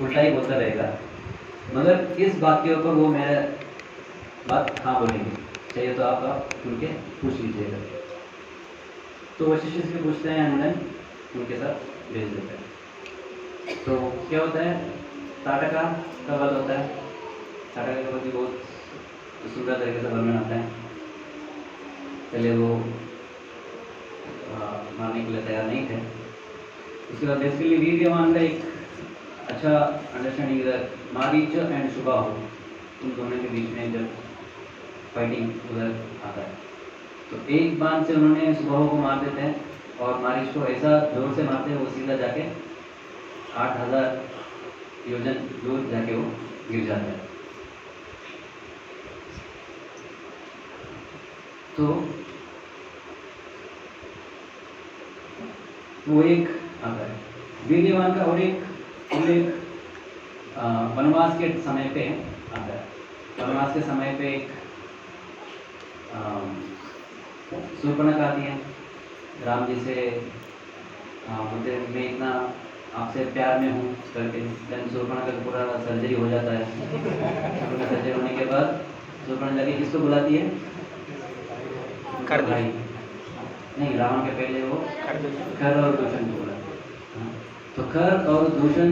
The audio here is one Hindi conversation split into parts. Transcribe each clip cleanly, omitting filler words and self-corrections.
उल्टा ही बोलता रहेगा, मगर इस बात के ऊपर वो मेरा बात हाँ बोलेंगे, चाहिए तो आप खुल के पूछ लीजिएगा। तो वशिष्ठ से पूछते हैं एंड देन उनके साथ भेज देते हैं। तो क्या होता है, ताटका का वध होता है। ताटका का वध भी बहुत सुंदर तरीके से वर्णन आता है। पहले वो मारने के लिए तैयार नहीं थे। उसके बाद बेसिकली वीर्यवान का एक अच्छा अंडरस्टैंडिंग इधर मारीच एंड सुबाहु, उन दोनों के बीच में जब फाइटिंग उधर आता है, तो एक बाण से उन्होंने सुबाहु को मार देते हैं और मारीच को ऐसा जोर से मारते हैं वो सीधा जाके 8000 योजन दूर जाके वो गिर जाता है। तो वो एक आता है। वीर्यवान का और एक उल्लेख वनवास के समय पे आता है। वनवास के समय पे एक शूर्पणखा आती है राम जी से, बोलते मैं इतना आपसे प्यार में हूँ करके। देन शूर्पणखा का पूरा सर्जरी हो जाता है। शूर्पणखा सर्जरी होने के बाद शूर्पणखा जाके किसको बुलाती है, भाई नहीं, रावण के पहले वो खर और दूषण को बुलाती है। तो खर और दूषण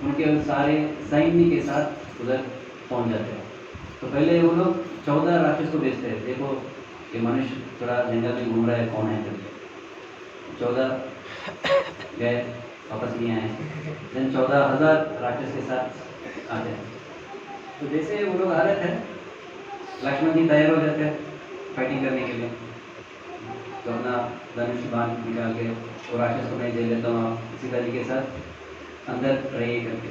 उनके सारे सैन्य के साथ उधर पहुंच जाते हैं। तो पहले वो लोग 14 राक्षस को भेजते हैं, देखो ये मनुष्य थोड़ा जंगल में घूम रहा है, कौन है करके। 14 गए, वापस नहीं आए। देन 14,000 राक्षस के साथ आते हैं। तो जैसे वो लोग आ रहे थे, लक्ष्मण जी तैयार हो जाते हैं फाइटिंग करने के लिए। तो अपना धनुष बाण निकाल के वो राक्षस को मैं दे लेता हूँ, आप सीता जी के साथ अंदर रहिए करके।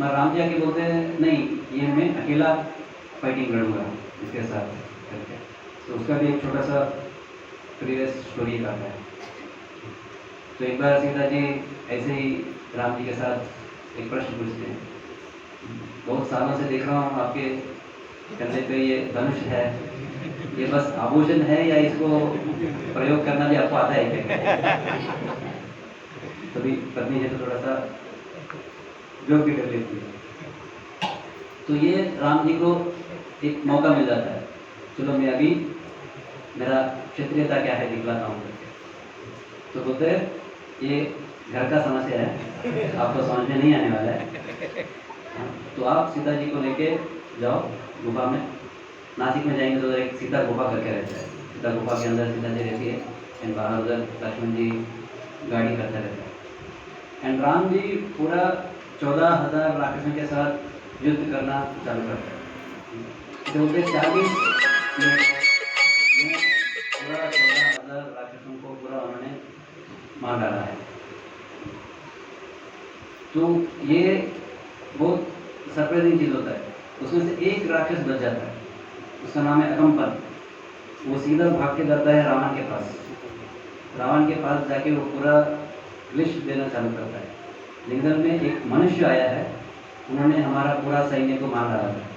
मगर राम जी आके बोलते हैं नहीं, ये मैं अकेला फाइटिंग लड़ूंगा इसके साथ करके। तो उसका भी एक छोटा सा प्रीवियस स्टोरी आता है। तो एक बार सीता जी ऐसे ही राम जी के साथ एक प्रश्न पूछते हैं, बहुत सालों से देख रहा हूँ आपके कंधे पे ये धनुष है, ये बस आभूषण है या इसको प्रयोग करना भी आपको आता है क्या? तभी पत्नी है तो थोड़ा सा जोक भी कर लेती है। तो ये राम जी को एक मौका मिल जाता है, चलो मैं अभी मेरा क्षत्रियता क्या है दिखलाता हूँ। तो बोलते ये घर का समस्या है, आपको समझ में नहीं आने वाला है। तो आप सीता जी को लेके जाओ गुफा में। नासिक में जाएंगे तो एक सीता गुफा करके रहता है। सीता गुफा के अंदर सीता जी रहती है एंड बाहर उधर लक्ष्मण जी गाड़ी करते रहते हैं। एंड राम जी पूरा 14,000 राक्षसों के साथ युद्ध करना चालू करते हैं। जो 40 मिनट में पूरा 14,000 राक्षसों को पूरा उन्होंने मार डाला है। तो ये बहुत सरप्राइजिंग चीज़ होता है। उसमें से एक राक्षस बच जाता है, उसका नाम है अकम्पन। वो सीधा भाग के जाता है रावण के पास। रावण के पास जाके वो पूरा लिस्ट देना चालू करता है, जंगल में एक मनुष्य आया है, उन्होंने हमारा पूरा सैन्य को मार डाला था।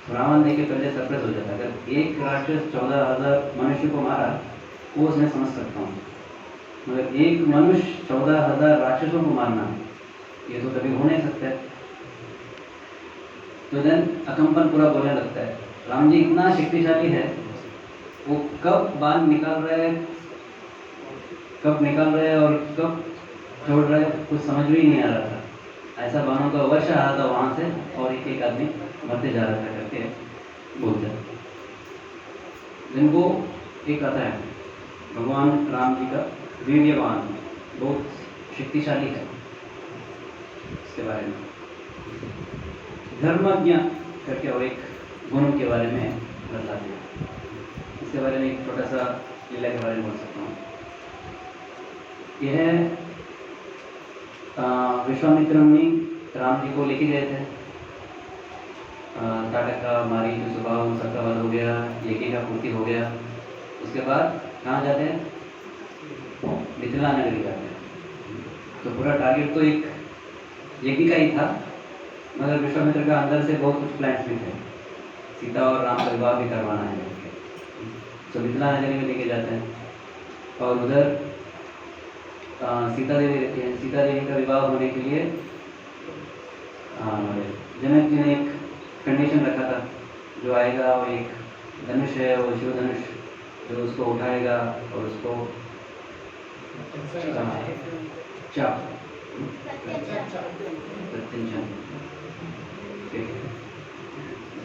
तो रावण देख के पहले सरप्राइज हो जाता है, अगर एक राक्षस 14,000 मनुष्य को मारा वो उसमें समझ सकता हूँ, मगर एक मनुष्य 14,000 राक्षसों को मारना ये तो कभी हो नहीं सकता है। तो देन अकम्पन पूरा बोलने लगता है, राम जी इतना शक्तिशाली है, वो कब बाण निकाल रहे हैं, कब निकाल रहे हैं और कब छोड़ रहे हैं, कुछ समझ में ही नहीं आ रहा था। ऐसा बाणों का वर्ष आ रहा था वहाँ से और एक एक आदमी मरते जा रहा था करके बोलते हैं। जिनको एक आता है भगवान राम जी का वीर्यवान, बहुत शक्तिशाली है, इसके बारे में धर्मज्ञ करके और एक गुण के बारे में बता दिया। इसके बारे में एक छोटा सा लीला के बारे में बोल सकता हूँ। यह विश्वामित्र मुनि राम जी को लेके गए थे। ताटका, मारी, सुबाहु सबका वध हो गया, यज्ञ का पूर्ति हो गया। उसके बाद कहाँ जाते हैं, मिथिला नगरी जाते हैं। तो पूरा टारगेट तो एक यज्ञ का ही था, मगर विश्वामित्र का अंदर से बहुत कुछ प्लान्स भी थे, सीता और राम का विवाह भी करवाना है। तो मिथिला नगरी में लेके जाते हैं और उधर सीता देवी रहती है। सीता देवी का विवाह होने के लिए जनक जी ने एक कंडीशन रखा था, जो आएगा वो एक धनुष है, वो शिव धनुष, जो उसको उठाएगा और उसको चाप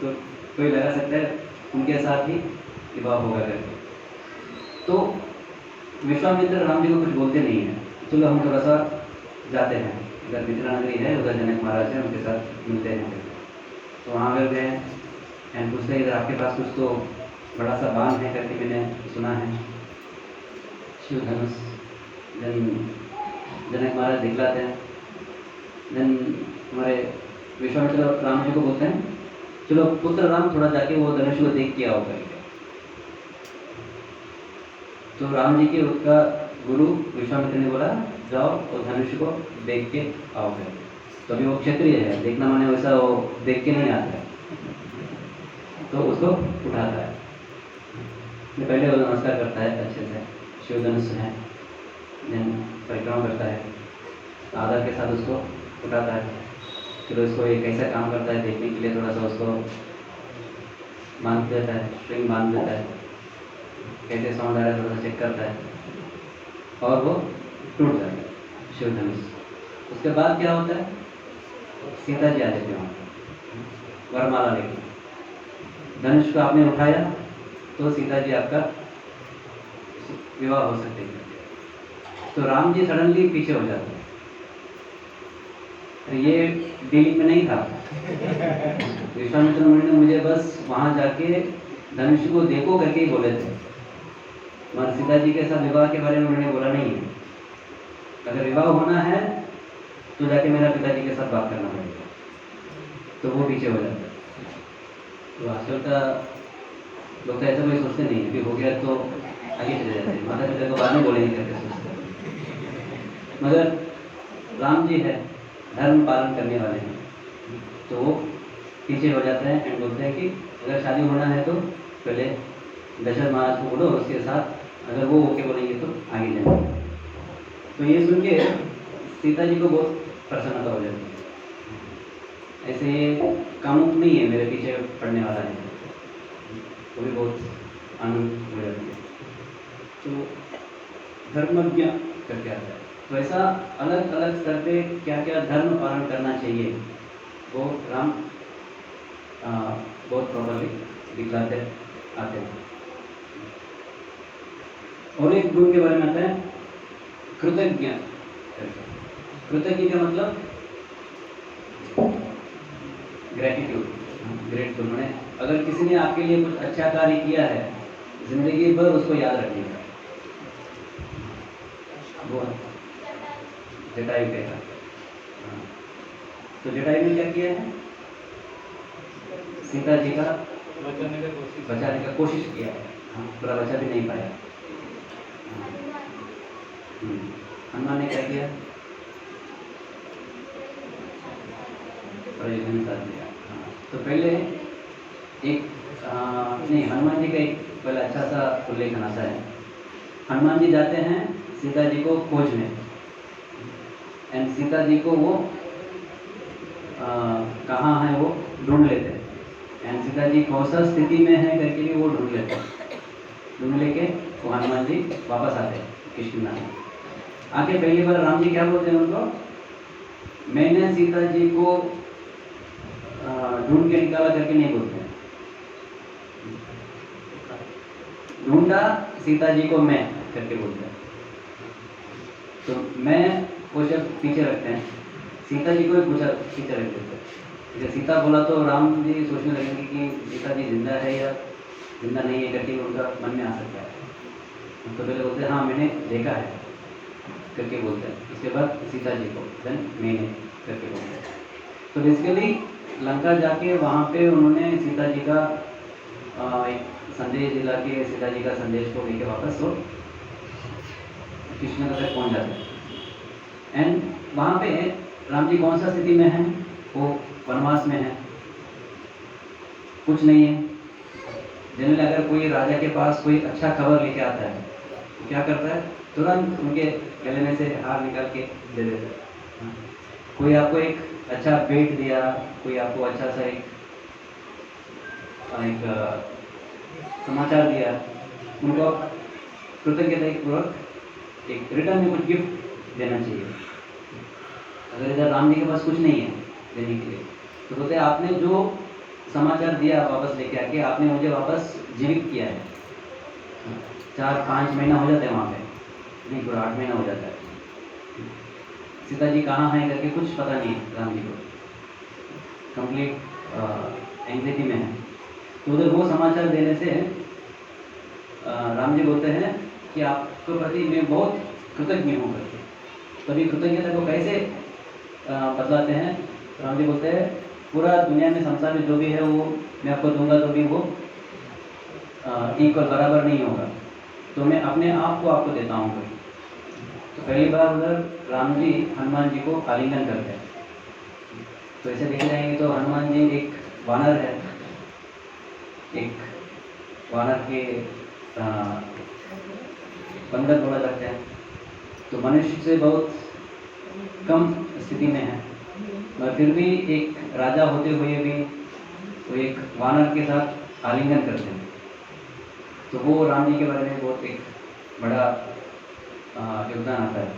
तो कोई लगा सकता है उनके साथ ही विवाह होगा करके। तो विश्वामित्र राम जी को कुछ बोलते नहीं है, चलो हम थोड़ा सा जाते हैं, इधर मिथिला नगरी है, उधर जनक महाराज है, उनके साथ मिलते हैं। तो वहाँ अगर गए एंड पूछते हैं इधर आपके पास कुछ तो बड़ा सा बांध है करके मैंने सुना है, शिव धनुष। जनक महाराज दिखलाते हैं। देन हमारे विश्वामित्र राम जी को बोलते हैं चलो पुत्र राम थोड़ा जाके वो धनुष को देख के आओ करके। तो राम जी के उसका गुरु विश्वामित्र ने बोला जाओ और धनुष को देख के आओ करके। तो अभी वो क्षत्रिय है, देखना माने वैसा वो देख के नहीं आता है, तो उसको उठाता है। पहले वो नमस्कार करता है अच्छे से, शिव धनुष है, देन परिक्रमा करता है, आदर के साथ उसको उठाता है। फिर उसको ये कैसा काम करता है देखने के लिए थोड़ा सा उसको बांध देता है, स्ट्रिंग बांध देता है, कैसे साउंड आ रहा है थोड़ा सा चेक करता है और वो टूट जाता है शिव धनुष। उसके बाद क्या होता है, सीता जी आ जाती है वहाँ, वरमाला लेके। धनुष को आपने उठाया तो सीता जी आपका विवाह हो सकते हैं। तो राम जी सडनली पीछे हो जाते हैं। ये डीलिंग में नहीं था। विश्वामित्र मुनि ने मुझे बस वहाँ जाके धनुष को देखो करके ही बोले थे, मगर सीता जी के साथ विवाह के बारे में उन्होंने बोला नहीं है। अगर विवाह होना है तो जाके मेरा पिताजी के साथ बात करना पड़ेगा। तो वो पीछे हो जाता है। तो आजकल का लोग तो ऐसा कोई सोचते नहीं है कि हो गया तो आगे चले जाते हैं, माता पिता को बाद में बोलेंगे करके सोचते हैं। मगर राम जी है, धर्म पालन करने वाले हैं, तो वो पीछे हो जाते हैं एंड बोलते हैं कि अगर शादी होना है तो पहले दशरथ महाराज को बोलो, उसके साथ अगर वो ओके बोलेंगे तो आगे जाएंगे। तो ये सुन के सीता जी को बहुत प्रसन्नता हो जाती है। ऐसे ये कामुक नहीं है मेरे पीछे पड़ने वाला है, वो भी बहुत आनंद हो जाती है। तो धर्मज्ञ करके आता है। तो ऐसा अलग अलग स्तर पे क्या क्या धर्म पालन करना चाहिए वो राम बहुत प्रॉपरली दिखलाते आते हैं। और एक गुण के बारे में आता है कृतज्ञ। कृतज्ञ का मतलब ग्रेटिट्यूड, ग्रेटफुल। मैंने अगर किसी ने आपके लिए कुछ अच्छा कार्य किया है जिंदगी भर उसको याद रखिएगा। वो जटायु कहता है। तो जटायु ने क्या किया है, सीता जी का बचाने का कोशिश किया है, पूरा बचा भी नहीं पाया। हनुमान ने क्या किया, प्रयोजन साथ दिया। तो पहले एक नहीं, हनुमान जी का एक पहले अच्छा सा उल्लेखन आता है। हनुमान जी जाते हैं सीता जी को खोजने एंड सीता जी को वो कहाँ है वो ढूंढ लेते हैं एंड सीता जी कौन सा स्थिति में है करके भी वो ढूंढ लेते हैं। ढूंढ लेके वो हनुमान जी वापस आते हैं किष्किंधा में। आके पहली बार राम जी क्या बोलते हैं उनको, मैंने सीता जी को ढूंढ के निकाला करके नहीं बोलते हैं, ढूंढा सीता जी को मैं करके बोलते हैं। तो मैं वो शब्द पीछे रखते हैं, सीता जी को भी पूछा पीछे रख देते हैं। जैसे सीता बोला तो राम जी सोचने लगेंगे कि सीता जी जिंदा है या जिंदा नहीं है करके उनका मन में आ सकता है। तो पहले बोलते हैं हाँ मैंने देखा है करके बोलते हैं। उसके बाद सीता जी को देन मैंने करके बोलते हैं। तो बेसिकली लंका जाके वहाँ पे उन्होंने सीता जी का एक संदेश दिला के सीता जी का संदेश को लेके वापस वो किष्किंधा तक पहुँच जाते हैं। एंड वहाँ पे राम जी कौन सा स्थिति में है, वो वनवास में है, कुछ नहीं है। जनरली अगर कोई राजा के पास कोई अच्छा खबर लेके आता है तो क्या करता है, तुरंत उनके गले में से हार निकाल के दे देता है। कोई आपको एक अच्छा पेट दिया, कोई आपको अच्छा सा एक समाचार दिया, उनको आप कृतज्ञता पूर्वक एक रिटर्न में कुछ गिफ्ट देना चाहिए। अगर इधर राम जी के पास कुछ नहीं है देने के लिए, तो बोलते हैं आपने जो समाचार दिया वापस लेके आके आपने मुझे वापस जीवित किया है। 4-5 महीना हो जाता है वहाँ पे, नहीं पूरा 8 महीना हो जाता है। सीता जी कहाँ हैं करके कुछ पता नहीं है राम जी को, कंप्लीट एंग्जाइटी में है। तो उधर वो समाचार देने से राम जी बोलते हैं कि आपके प्रति मैं बहुत कृतज्ञ हूँ करके। तभी कृतज्ञता को कैसे बतलाते हैं? राम जी बोलते हैं पूरा दुनिया में संसार में जो भी है वो मैं आपको दूंगा, तो भी वो इक्वल बराबर नहीं होगा, तो मैं अपने आप को आपको देता हूँ। तो पहली बार उधर राम जी हनुमान जी को आलिंगन करते हैं। तो ऐसे देखे जाएंगे तो हनुमान जी एक वानर है, एक वानर के बंदर बोला जाते हैं, तो मनुष्य से बहुत कम स्थिति में है, मगर फिर भी एक राजा होते हुए भी वो एक वानर के साथ आलिंगन करते हैं। तो वो राम जी के बारे में बहुत एक बड़ा योगदान आता है,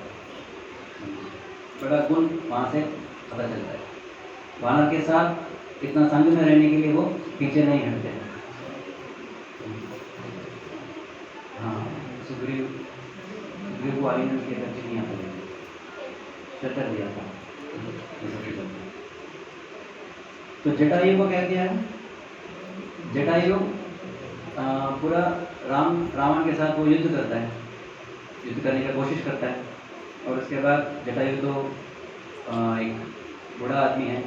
बड़ा गुण वहाँ से पता चलता है। वानर के साथ इतना संग में रहने के लिए वो पीछे नहीं हटते हैं। हाँ, सुग्रीव को आलिंगन के करके नहीं आता, शटर दिया था। तो जटायु को क्या किया है? जटायु पूरा रावण के साथ वो युद्ध करता है, युद्ध करने की कोशिश करता है, और उसके बाद जटायु तो एक बूढ़ा आदमी है,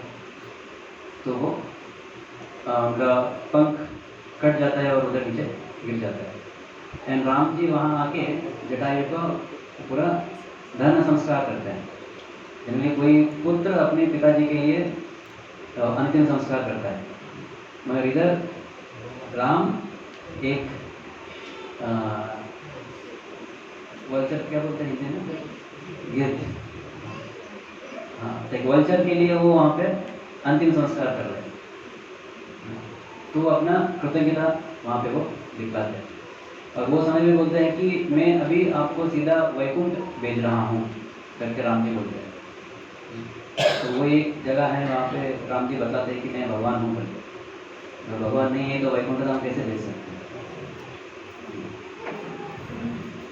तो वो उनका पंख कट जाता है और उधर नीचे गिर जाता है। एंड राम जी वहाँ आके जटायु को पूरा धर्म संस्कार करते हैं। जनरली कोई पुत्र अपने पिताजी के लिए अंतिम संस्कार करता है, मगर इधर राम एक वल्चर, क्या बोलते हैं हिंदी में, गिद्ध, हाँ, एक वल्चर के लिए वो वहाँ पे अंतिम संस्कार कर रहे हैं। तो अपना कृतज्ञता वहाँ पे वो दिखलाते हैं, और वो समय में बोलते हैं कि मैं अभी आपको सीधा वैकुंठ भेज रहा हूँ करके राम जी बोलते हैं। तो वो एक जगह है वहाँ पे राम जी बताते हैं कि मैं भगवान हूँ करके। अगर भगवान नहीं है तो वैकुंठ धाम कैसे भेज सकते हैं?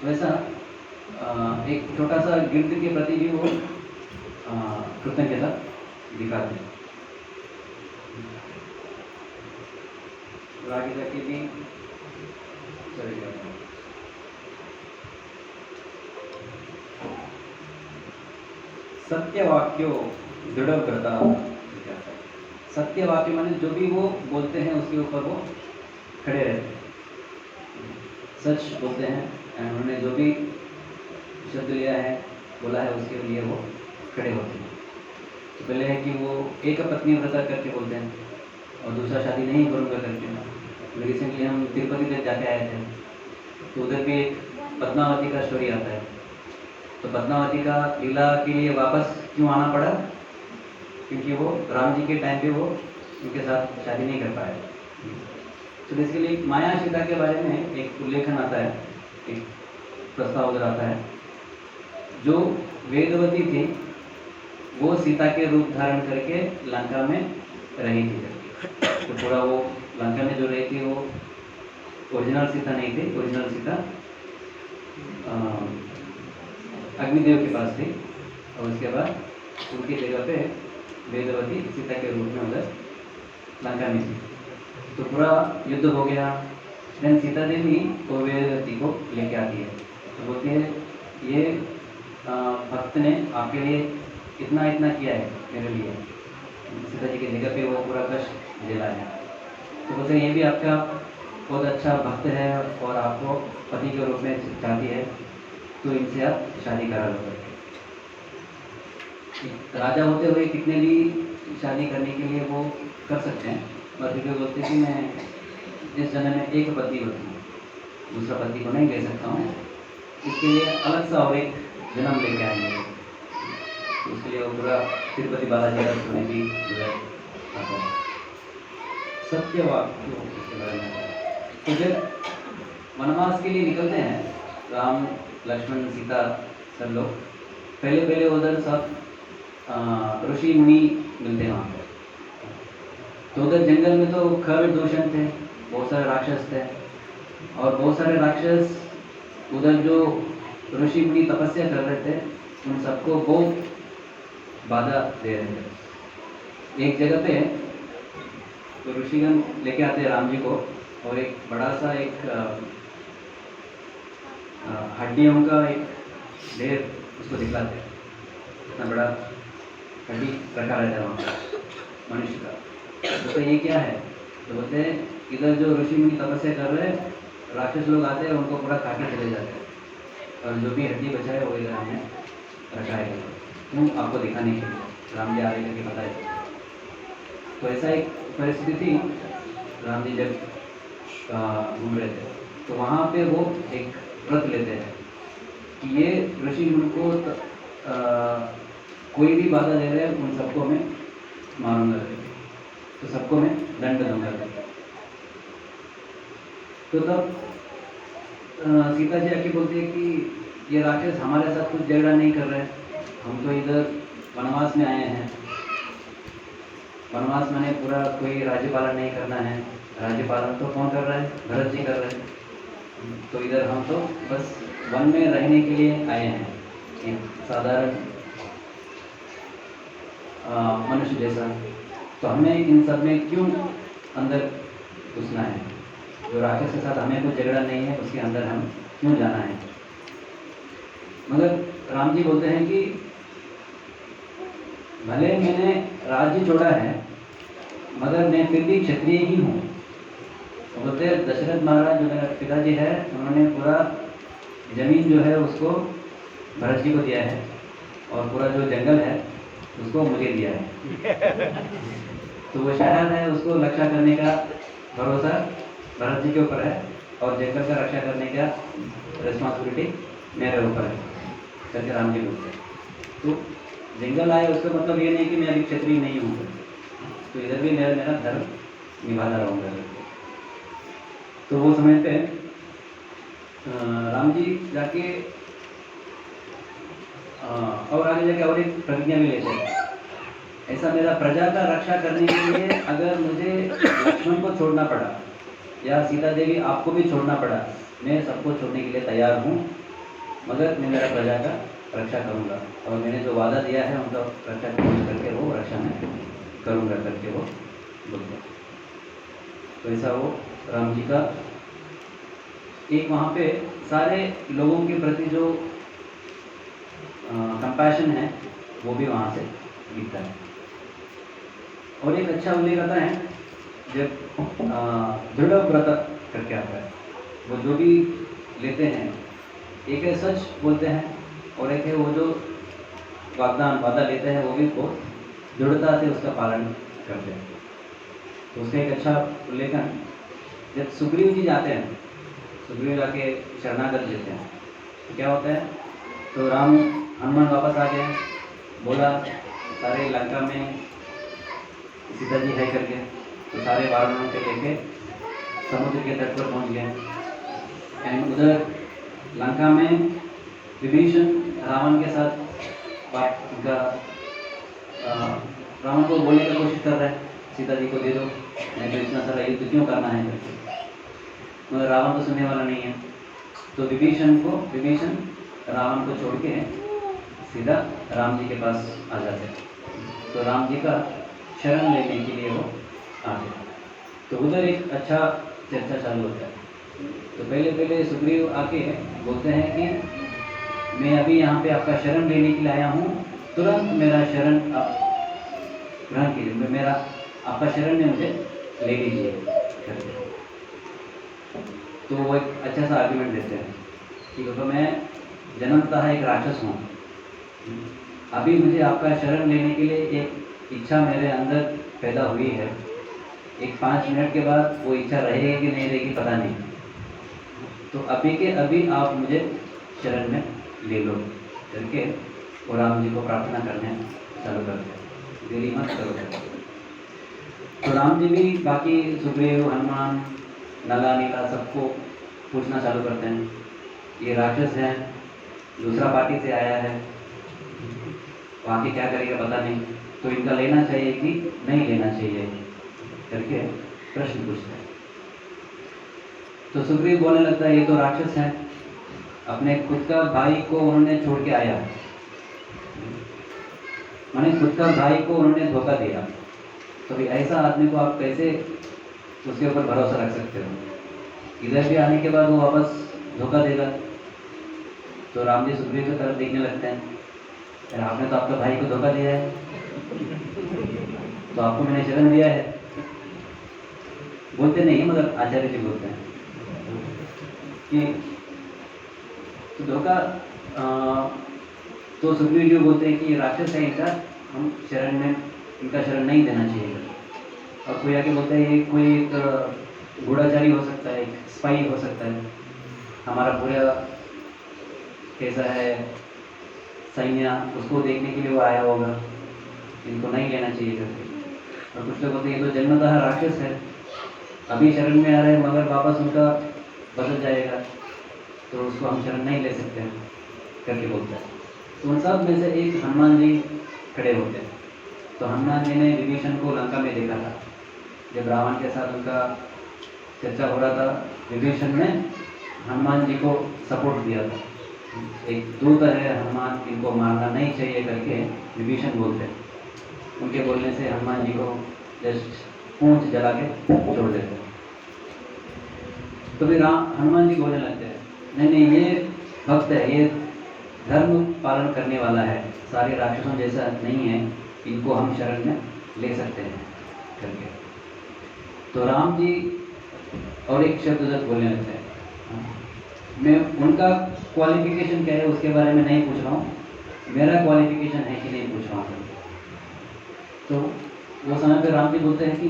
तो ऐसा एक छोटा सा गिद्ध के प्रति भी वो कृतज्ञता दिखाते हैं। आगे जाके भी चलेगा। सत्यवाक्यो दृढ़ करता, सत्य वाक्य माने जो भी वो बोलते हैं उसके ऊपर वो खड़े रहते हैं, सच बोलते हैं, उन्होंने जो भी शब्द लिया है बोला है उसके लिए वो खड़े होते हैं। तो पहले है कि वो एक पत्नी व्रत करके बोलते हैं, और दूसरा शादी नहीं करूँगा करके। रिसेंटली हम तिरुपति तक जाके आए थे, तो उधर भी एक पद्मावती का स्टोरी आता है। तो पद्मावती का लीला के लिए वापस क्यों आना पड़ा? क्योंकि वो राम जी के टाइम पे वो उनके साथ शादी नहीं कर पाए। तो इसके लिए माया सीता के बारे में एक उल्लेखन आता है, एक प्रस्ताव उधर आता है। जो वेदवती थी वो सीता के रूप धारण करके लंका में रही थी। तो पूरा वो लंका में जो रही थी वो ओरिजिनल सीता नहीं थी, ओरिजिनल सीता अग्निदेव के पास थी, और उसके बाद उनकी जगह पे वेदवती सीता के रूप में उधर लंका में थी। तो पूरा युद्ध हो गया। देन सीता देवी वो वेदवती को लेके आती है, तो बोलती है ये भक्त ने आपके लिए इतना इतना किया है मेरे लिए, सीता जी की जगह पे वो पूरा कष्ट झेला है। तो बोलते हैं ये भी आपका बहुत अच्छा भक्त है और आपको पति के रूप में चाहती है, तो इनसे आप शादी करा लो। राजा होते हुए कितने भी शादी करने के लिए वो कर सकते हैं, और फिर बोलते हैं कि मैं इस जन्म में एक पति होती हूँ, दूसरा पति को नहीं ले सकता हूँ, इसके लिए अलग सा और एक जन्म लेके आएंगे। तो उसके लिए वो पूरा तिरुपति बालाजी का सुने भी उधर आता है। सत्य वाक्यों के बारे में तो जब वनवास के लिए निकलते हैं राम लक्ष्मण सीता सब लोग, पहले पहले उधर सब ऋषि मुनि मिलते हैं वहाँ पर। तो उधर जंगल में तो खर दूषण थे, बहुत सारे राक्षस थे, और बहुत सारे राक्षस उधर जो ऋषि मुनि तपस्या कर रहे थे उन सबको बहुत बाधा दे रहे थे। एक जगह पे तो ऋषिगण लेके आते हैं राम जी को, और एक बड़ा सा एक हड्डियों का एक ढेर उसको दिखलाते हैं। इतना बड़ा हड्डी रखा रहता है वहाँ पर मनुष्य का। तो ये क्या है? तो बोलते हैं इधर जो ऋषि मुनि तपस्या कर रहे हैं, राक्षस लोग आते हैं, उनको पूरा खा के चले जाते हैं, और जो भी हड्डी बचा है वो इधर हमने रखा है क्यों? आपको दिखाने के लिए। राम जी आ रहे करके बताए। तो ऐसा एक परिस्थिति थी, राम जी जब घूम रहे थे तो वहाँ पे वो एक व्रत लेते हैं कि ये ऋषि मुनि को कोई भी बाधा दे रहे हैं उन सबको मैं मारूंगा, तो सबको मैं दंड दूंगा। तो तब सीता जी आके बोलती है कि ये राक्षस हमारे साथ कुछ झगड़ा नहीं कर रहे हैं, हम तो इधर वनवास में आए हैं। वनवास मैंने पूरा कोई राज्य पालन नहीं करना है, राज्य पालन तो कौन कर रहा है? भरत जी कर रहे हैं। तो इधर हम तो बस वन में रहने के लिए आए हैं, एक साधारण मनुष्य जैसा। तो हमें इन सब में क्यों अंदर घुसना है? जो राक्षस के साथ हमें कोई झगड़ा नहीं है, उसके अंदर हम क्यों जाना है? मगर राम जी बोलते हैं कि भले मैंने राज्य छोड़ा है मगर मैं फिर भी क्षत्रिय ही हूँ। तो बोलते हैं दशरथ महाराज जो मेरा पिताजी है, उन्होंने पूरा जमीन जो है उसको भरत जी को दिया है, और पूरा जो जंगल है उसको मुझे दिया है। तो वो शहर है उसको रक्षा करने का भरोसा भरत जी के ऊपर है, और जंगल का रक्षा करने का रिस्पॉन्सिबिलिटी मेरे ऊपर है करके राम जी बोलते हैं। तो जंगल आए उसका मतलब ये नहीं कि मैं अभी क्षत्रिय नहीं हूँ, तो इधर भी मेरा धर्म निभाता रहूँगा। तो वो समय पे राम जी जाके और आगे जाके और एक प्रतिज्ञा भी लेते हैं, ऐसा मेरा प्रजा का रक्षा करने के लिए अगर मुझे लक्ष्मण को छोड़ना पड़ा या सीता देवी आपको भी छोड़ना पड़ा, मैं सबको छोड़ने के लिए तैयार हूँ, मगर मैं मेरा प्रजा का रक्षा करूँगा, और मैंने जो वादा दिया है उनका रक्षा करके वो रक्षा मैं करूँगा करके वो बोलते। तो ऐसा वो राम जी का एक वहाँ पे सारे लोगों के प्रति जो कंपैशन है वो भी वहाँ से दिखता है। और एक अच्छा उल्लेख आता है जब दृढ़ व्रत करके आता है, वो जो भी लेते हैं, एक है सच बोलते हैं, और एक है वो जो वादा लेते हैं वो भी बहुत दृढ़ता से उसका पालन करते हैं। तो उसका एक अच्छा उल्लेखन जब सुग्रीव जी जाते हैं, सुग्रीव जाके शरणागत लेते हैं, तो क्या होता है? तो राम हनुमान वापस आ गए, बोला सारे लंका में सीता जी है करके, तो सारे वानरों के लेके समुद्र के तट पर पहुंच गए। एंड उधर लंका में विभीषण रावण के साथ उनका रावण को बोलने की कोशिश कर रहा है, सीता जी को दे दो, नहीं तो इतना सारा युद्ध क्यों करना है करके, मगर रावण तो सुनने वाला नहीं है। तो विभीषण रावण को छोड़ के सीधा राम जी के पास आ जाते हैं। तो राम जी का शरण लेने के लिए वो आते हैं। तो उधर एक अच्छा चर्चा चालू होता है। तो पहले सुग्रीव आके बोलते हैं कि मैं अभी यहाँ पे आपका शरण लेने के लिए आया हूँ, तुरंत मेरा शरण आप ग्रहण कीजिए, मेरा आपका शरण में मुझे ले लीजिए करके। तो वो एक अच्छा सा आर्ग्यूमेंट देते हैं कि तो मैं जन्मतः एक राक्षस हूँ, अभी मुझे आपका शरण लेने के लिए एक इच्छा मेरे अंदर पैदा हुई है, एक 5 मिनट के बाद वो इच्छा रहेगी कि नहीं रहेगी पता नहीं, तो अभी के अभी आप मुझे शरण में ले लो करके वो राम जी को प्रार्थना करने चालू करते हैं, देरी मत करो। तो राम जी भी बाकी सुग्रीव, हनुमान, नला, नीला सबको पूछना चालू करते हैं, ये राक्षस है, दूसरा पार्टी से आया है, आगे क्या करेगा पता नहीं, तो इनका लेना चाहिए कि नहीं लेना चाहिए करके प्रश्न पूछते हैं। तो सुग्रीव बोलने लगता है, ये तो राक्षस है, अपने खुद का भाई को उन्होंने छोड़ के आया, माने खुद का भाई को उन्होंने धोखा दिया, तो भी ऐसा आदमी को आप कैसे उसके ऊपर भरोसा रख सकते हो? इधर भी आने के बाद वो वापस धोखा देगा। तो राम जी सुग्रीव की तरफ देखने लगते हैं, आपने तो आपका भाई को धोखा दिया है, तो आपको मैंने शरण दिया है। बोलते नहीं मगर आचार्य जी बोलते हैं कि तो धोखा, तो सुग्रीव जी बोलते हैं कि ये राक्षस है, इनका हम शरण में इनका शरण नहीं देना चाहिए। और कोई आके बोलता है ये कोई एक गूढ़ाचारी हो सकता है, एक स्पाई हो सकता है, हमारा पूरा कैसा है सैन्य उसको देखने के लिए वो आया होगा, इनको नहीं लेना चाहिए करके। और कुछ लोग बोलते हैं ये तो जन्मतः राक्षस है, अभी शरण में आ रहे हैं मगर वापस उनका बदल जाएगा, तो उसको हम शरण नहीं ले सकते करके बोलते हैं। तो उन सब में से एक हनुमान जी खड़े होते हैं। तो हनुमान जी ने विभीषण को लंका में देखा था, जब रावण के साथ उनका चर्चा हो रहा था, विभीषण ने हनुमान जी को सपोर्ट दिया था, एक दूत है हनुमान, इनको मारना नहीं चाहिए करके विभीषण बोलते हैं। उनके बोलने से हनुमान जी को जस्ट पूंछ जला के छोड़ देते हैं। तो फिर हनुमान जी बोलने लगते हैं, नहीं नहीं ये भक्त है, ये धर्म पालन करने वाला है, सारे राक्षसों जैसा नहीं है, इनको हम शरण में ले सकते हैं करके। तो राम जी और एक शब्द जब बोलने लगते हैं, मैं उनका क्वालिफिकेशन क्या है उसके बारे में नहीं पूछ रहा हूँ, मेरा क्वालिफिकेशन है कि नहीं पूछ रहा हूँ। तो वो समय पे राम जी बोलते हैं कि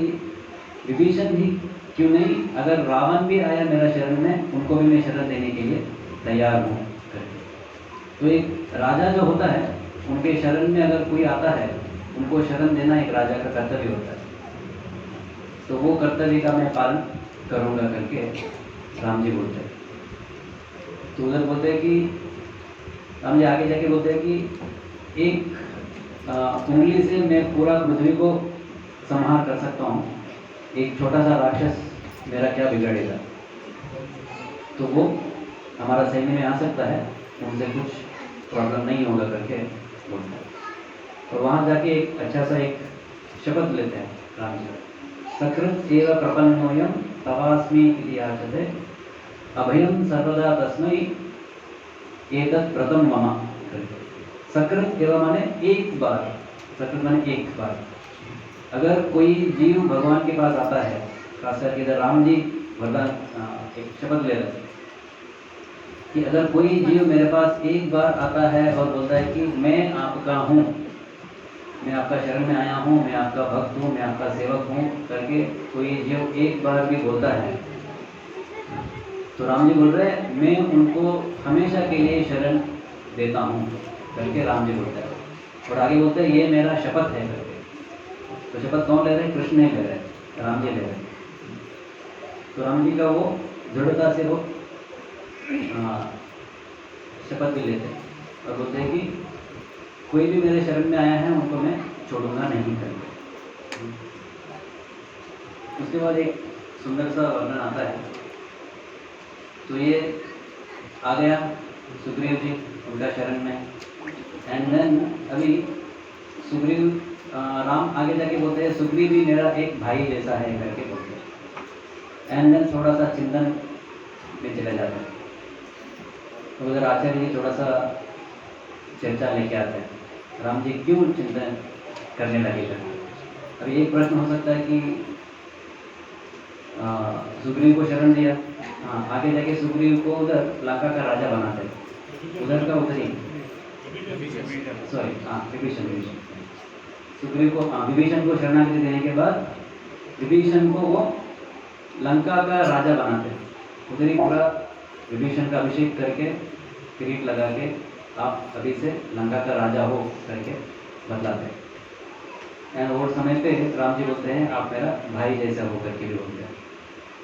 विभीषण भी क्यों नहीं, अगर रावण भी आया मेरा शरण में, उनको भी मैं शरण देने के लिए तैयार हूँ करके। तो एक राजा जो होता है, उनके शरण में अगर कोई आता है, उनको शरण देना एक राजा का कर्तव्य होता है, तो वो कर्तव्य का मैं पालन करूँगा करके राम जी बोलते हैं। तो उधर बोलते हैं कि राम जी आगे जाके बोलते हैं कि एक उंगली से मैं पूरा पृथ्वी को संहार कर सकता हूँ, एक छोटा सा राक्षस मेरा क्या बिगड़ेगा, तो वो हमारा सैन्य में आ सकता है, उनसे कुछ प्रॉब्लम नहीं होगा करके बोलते हैं। और वहाँ जाके एक अच्छा सा एक शपथ लेते हैं राम जी, सकृत एव प्रपन्नोयम तवास्मि इति याचते अभयम सर्वदा तस्मै एतत् व्रतम मम। सकृत एवं माने एक बार, सकृत माने एक बार, अगर कोई जीव भगवान के पास आता है, खासकर इधर राम जी वरदान एक शपथ ले रहे हैं कि अगर कोई जीव मेरे पास एक बार आता है और बोलता है कि मैं आपका हूँ, मैं आपका शरण में आया हूँ, मैं आपका भक्त हूँ, मैं आपका सेवक हूँ करके कोई जीव एक बार भी बोलता है, तो राम जी बोल रहे हैं मैं उनको हमेशा के लिए शरण देता हूँ करके राम जी बोलते हैं। और आगे बोलते हैं ये मेरा शपथ है करके। तो शपथ कौन ले रहे हैं? कृष्ण नहीं ले रहे, राम जी ले रहे हैं। तो राम जी का वो दृढ़ता से वो शपथ भी लेते हैं और बोलते हैं कि कोई भी मेरे शरण में आया है उनको मैं छोड़ूंगा नहीं करके। उसके बाद एक सुंदर सा वर्णन आता है। तो ये आ गया सुग्रीव जी उनका शरण में, एंड देन अभी सुग्रीव राम आगे जाके बोलते हैं सुग्रीव भी मेरा एक भाई जैसा है करके बोलते हैं। एंड देन थोड़ा सा चिंतन में चले जाते हैं। तो उधर आचार्य जी थोड़ा सा चर्चा लेके आते हैं, राम जी क्यों चिंतन करने लगे थे। अभी एक प्रश्न हो सकता है कि सुग्रीव को शरण दिया, हाँ आगे जाके सुग्रीव को उधर लंका का राजा बनाते, उधर का उधर ही सॉरी हाँ विभीषण सुग्रीव को विभीषण को शरणागति देने के बाद विभीषण को वो लंका का राजा बनाते, उधर ही पूरा विभीषण का अभिषेक करके किरीट लगा के आप अभी से लंका का राजा हो करके बतलाते हैं। एंड और समय पे राम जी बोलते हैं आप मेरा भाई जैसा हो करके भी बोलते हैं।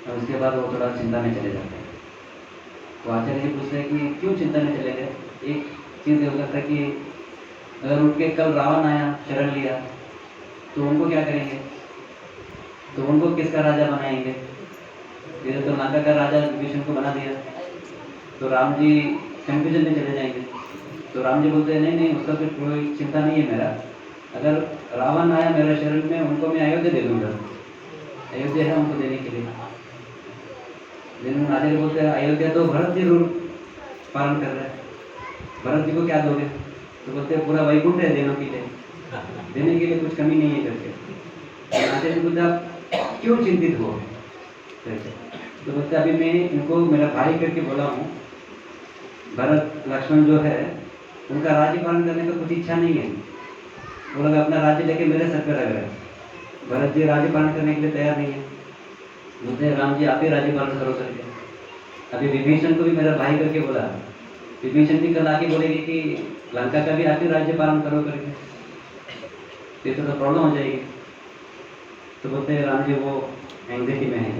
और उसके बाद वो थोड़ा चिंता में चले जाते हैं। तो आचार्य जी पूछते हैं कि क्यों चिंता में चले गए। एक चीज़ ये हो सकता है कि अगर उठ के कल रावण आया शरण लिया तो उनको क्या करेंगे, तो उनको किसका राजा बनाएंगे। इधर तो लंका का राजा विभीषण को बना दिया तो राम जी कंफ्यूजन में चले जाएंगे। तो राम जी बोलते हैं नहीं नहीं उसका फिर कोई चिंता नहीं है मेरा, अगर रावण आया मेरे शरण में उनको मैं अयोध्या दे दूंगा, अयोध्या है उनको देने के लिए। लेकिन आचार्य बोलते हैं अयोध्या तो भरत जी रूल पालन कर रहे हैं, भरत जी को क्या दोगे। तो बोलते हैं पूरा वैकुंठ है देने के लिए कुछ कमी नहीं है करके। आचार्य जी बोलते आप क्यों चिंतित हो करके। तो बोलते अभी मैं इनको मेरा भाई करके बोला हूँ, भरत लक्ष्मण जो है उनका राज्य पालन करने का कुछ इच्छा नहीं है, वो लोग अपना राज्य लेके मेरे सर पे लग रहे हैं। भरत जी राज्य पालन करने के लिए तैयार नहीं है। बोलते हैं राम जी आप ही राज्य पालन करो करके। अभी विभीषण को भी मेरा भाई करके बोला, विभीषण भी कल आके बोलेगी कि लंका का भी आप ही राज्य पालन करो करके, ये तो प्रॉब्लम हो जाएगी। तो बोलते हैं राम जी वो एंग्जाइटी में है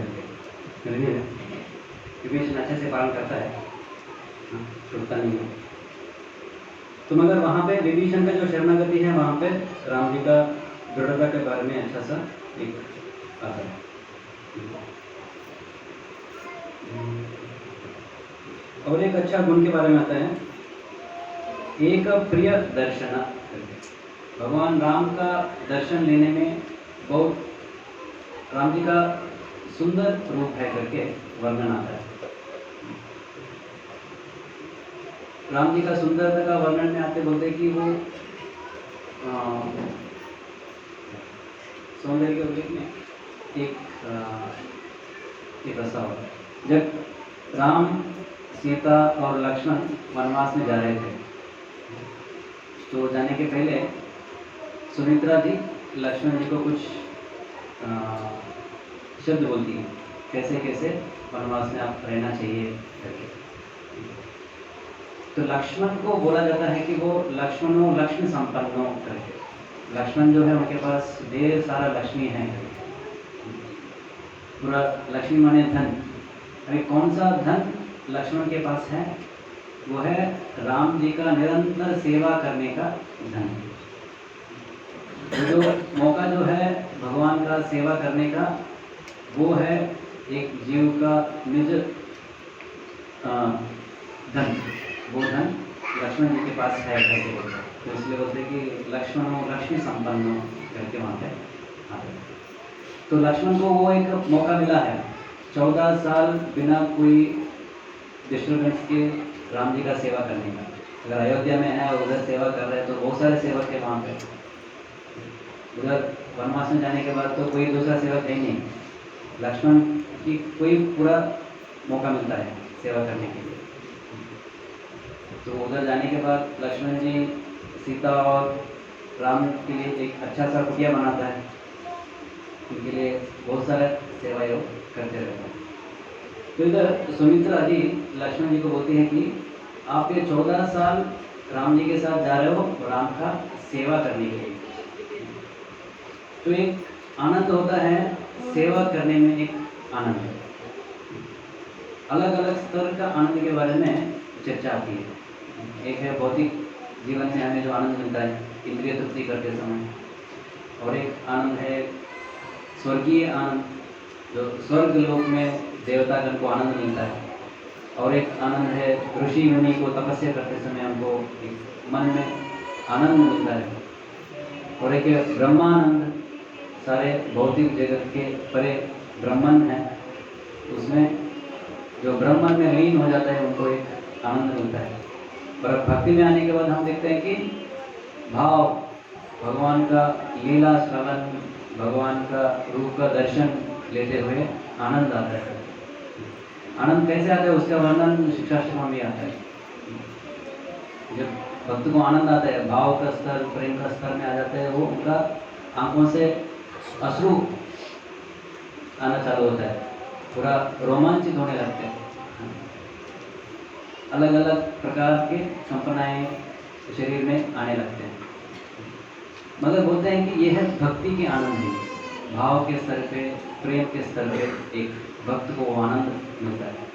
करके, विभीषण अच्छे से पालन करता है, छूटता नहीं है। तो मगर वहाँ पे विभीषण का जो शरणागति है वहाँ पे राम जी का दृढ़ता के बारे में अच्छा सा एक आता है। और एक अच्छा गुण के बारे में आता है, एक प्रिय दर्शन। भगवान राम का दर्शन लेने में बहुत राम जी का सुंदर रूप है करके वर्णन आता है। राम जी का सुंदरता का वर्णन में आते बोलते कि वो सौंदर्य के उल्लेख में एक प्रस्ताव है। जब राम सीता और लक्ष्मण वनवास में जा रहे थे तो जाने के पहले सुमित्रा जी लक्ष्मण जी को कुछ शब्द बोलती है, कैसे कैसे वनवास में आप रहना चाहिए करके। तो लक्ष्मण को बोला जाता है कि वो लक्ष्मणों लक्ष्मी संपन्नो करके, लक्ष्मण जो है उनके पास ढेर सारा लक्ष्मी है, पूरा लक्ष्मी माने धन। अभी कौन सा धन लक्ष्मण के पास है, वो है राम जी का निरंतर सेवा करने का धन। तो जो मौका जो है भगवान का सेवा करने का, वो है एक जीव का निज धन, वो धन लक्ष्मण जी के पास है करके बोलते हैं। तो इसलिए बोलते हैं कि लक्ष्मणों लक्ष्मी संपन्नो करके वहाँ पे आते हैं। तो लक्ष्मण को वो एक मौका मिला है 14 साल बिना कोई डिस्टर्बेंस के राम जी का सेवा करने का। अगर अयोध्या में है और उधर सेवा कर रहे हैं तो बहुत सारे सेवक है वहाँ पे। उधर वनवास में जाने के बाद तो कोई दूसरा सेवक है नहीं, लक्ष्मण की कोई पूरा मौका मिलता है सेवा करने के लिए। तो उधर जाने के बाद लक्ष्मण जी सीता और राम के लिए एक अच्छा सा कुटिया बनाता है, उनके लिए बहुत सारे सेवाएं करते रहते हैं। तो इधर सुमित्रा जी लक्ष्मण जी को बोलती है कि आप ये 14 साल राम जी के साथ जा रहे हो राम का सेवा करने के लिए। तो एक आनंद होता है सेवा करने में, एक आनंद है, अलग अलग स्तर का आनंद के बारे में चर्चा आती है। एक है भौतिक जीवन में हमें जो आनंद मिलता है इंद्रिय तृप्ति करते समय, और एक आनंद है स्वर्गीय आनंद, जो स्वर्ग लोक में देवतागण को आनंद मिलता है, और एक आनंद है ऋषि मुनि को तपस्या करते समय हमको एक मन में आनंद मिलता है, और एक ब्रह्मानंद, सारे भौतिक जगत के परे ब्रह्मन है, उसमें जो ब्रह्मन में लीन हो जाता है उनको एक आनंद मिलता है। पर भक्ति में आने के बाद हम देखते हैं कि भाव, भगवान का लीला श्रवण, भगवान का रूप का दर्शन लेते हुए आनंद आता है। आनंद कैसे आता है उसका वर्णन शिक्षाश्रम में आता है। जब भक्त को आनंद आता है, भाव का स्तर, प्रेम का स्तर में आ जाता है, वो उनका आंखों से अश्रु आना चालू होता है, पूरा रोमांचित होने लगते हैं। अलग अलग प्रकार के कंपनाएं शरीर में आने लगते हैं। मगर बोलते हैं कि यह है भक्ति के आनंद ही, भाव के स्तर पे, प्रेम के स्तर पे एक भक्त को वो आनंद मिलता है।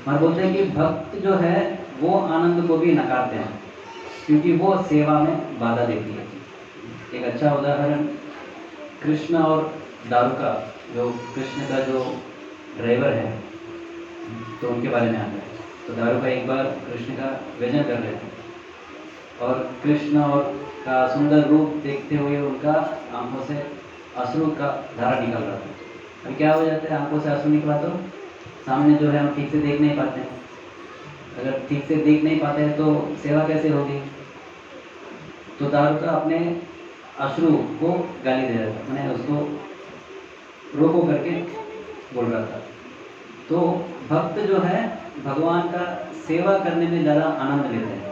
मगर बोलते हैं कि भक्त जो है वो आनंद को भी नकारते हैं, क्योंकि वो सेवा में बाधा देती है। एक अच्छा उदाहरण कृष्ण और दारू का, जो कृष्ण का जो ड्राइवर है तो उनके बारे में आता है। तो दारू का एक बार कृष्ण का व्यजन कर रहे थे और कृष्ण और का सुंदर रूप देखते हुए उनका आंखों से अश्रु का धारा निकल रहा था। अब क्या हो जाता है, आंखों से अश्रु निकला तो सामने जो है हम ठीक से देख नहीं पाते हैं। अगर ठीक से देख नहीं पाते हैं तो सेवा कैसे होगी। तो दारू का अपने अश्रु को गाली दे रहा था, मैंने उसको रोको करके बोल रहा था। तो भक्त जो है भगवान का सेवा करने में ज़्यादा आनंद लेते हैं।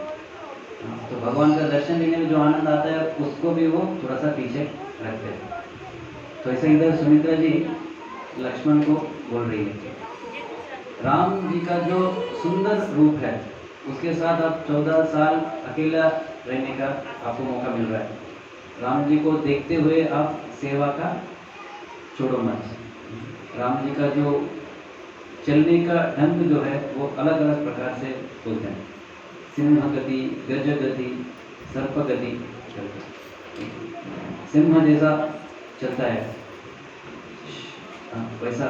तो भगवान का दर्शन लेने में जो आनंद आता है उसको भी वो थोड़ा सा पीछे रखते हैं। तो ऐसे इधर सुमित्रा जी लक्ष्मण को बोल रही है, राम जी का जो सुंदर रूप है उसके साथ आप 14 साल अकेला रहने का आपको मौका मिल रहा है। राम जी को देखते हुए आप सेवा का छोड़ो मत। राम जी का जो चलने का ढंग जो है वो अलग अलग प्रकार से होते हैं। सिंह गति, गज गति, सर्प गति चलता, सिंह जैसा चलता है वैसा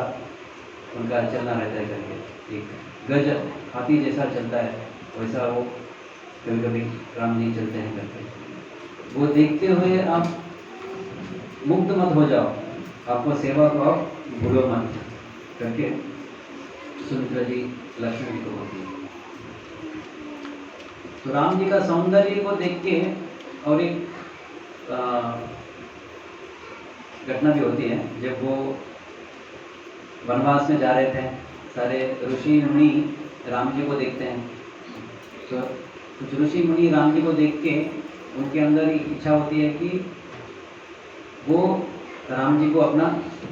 उनका चलना रहता है करके। एक गज हाथी जैसा चलता है वैसा वो कभी कभी राम जी चलते हैं करके। वो देखते हुए आप मुक्त मत हो जाओ, आपको सेवा को आप भूलो मत करके सुमित्रा जी लक्ष्मण जी को होती है। तो राम जी का सौंदर्य को देख के और एक घटना भी होती है, जब वो वनवास में जा रहे थे, सारे ऋषि मुनि राम जी को देखते हैं। तो कुछ ऋषि मुनि राम जी को देख के उनके अंदर एक इच्छा होती है कि वो राम जी को अपना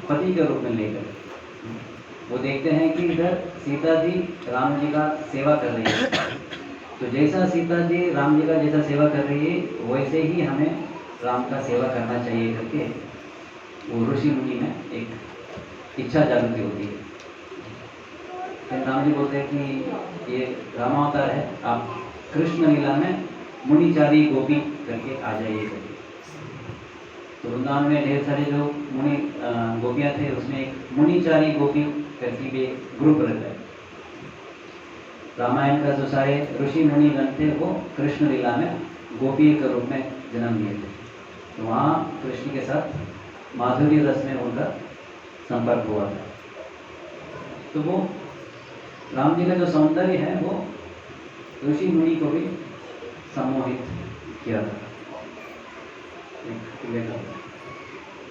पति के रूप में लेकर, वो देखते हैं कि इधर सीता जी राम जी का सेवा कर रही है, तो जैसा सीता जी राम जी का जैसा सेवा कर रही है वैसे ही हमें राम का सेवा करना चाहिए करके वो ऋषि मुनि में एक इच्छा जागृति होती है। फिर राम जी बोलते हैं कि ये रामावतार है, आप कृष्ण लीला में मुनिचारी गोपी करके आ जाइए करके। तो वृंदावन में ढेर सारे जो मुनि गोपियाँ थे, उसमें एक मुनिचारी गोपी करके भी ग्रुप रहता है। रामायण का जो सारे ऋषि मुनि गण थे वो कृष्ण लीला में गोपी के रूप में जन्म लिए थे। तो वहाँ कृष्ण के साथ माधुर्य रस में उनका संपर्क हुआ था। तो वो राम जी का जो सौंदर्य है वो ऋषि मुनि को भी सम्मोहित किया था।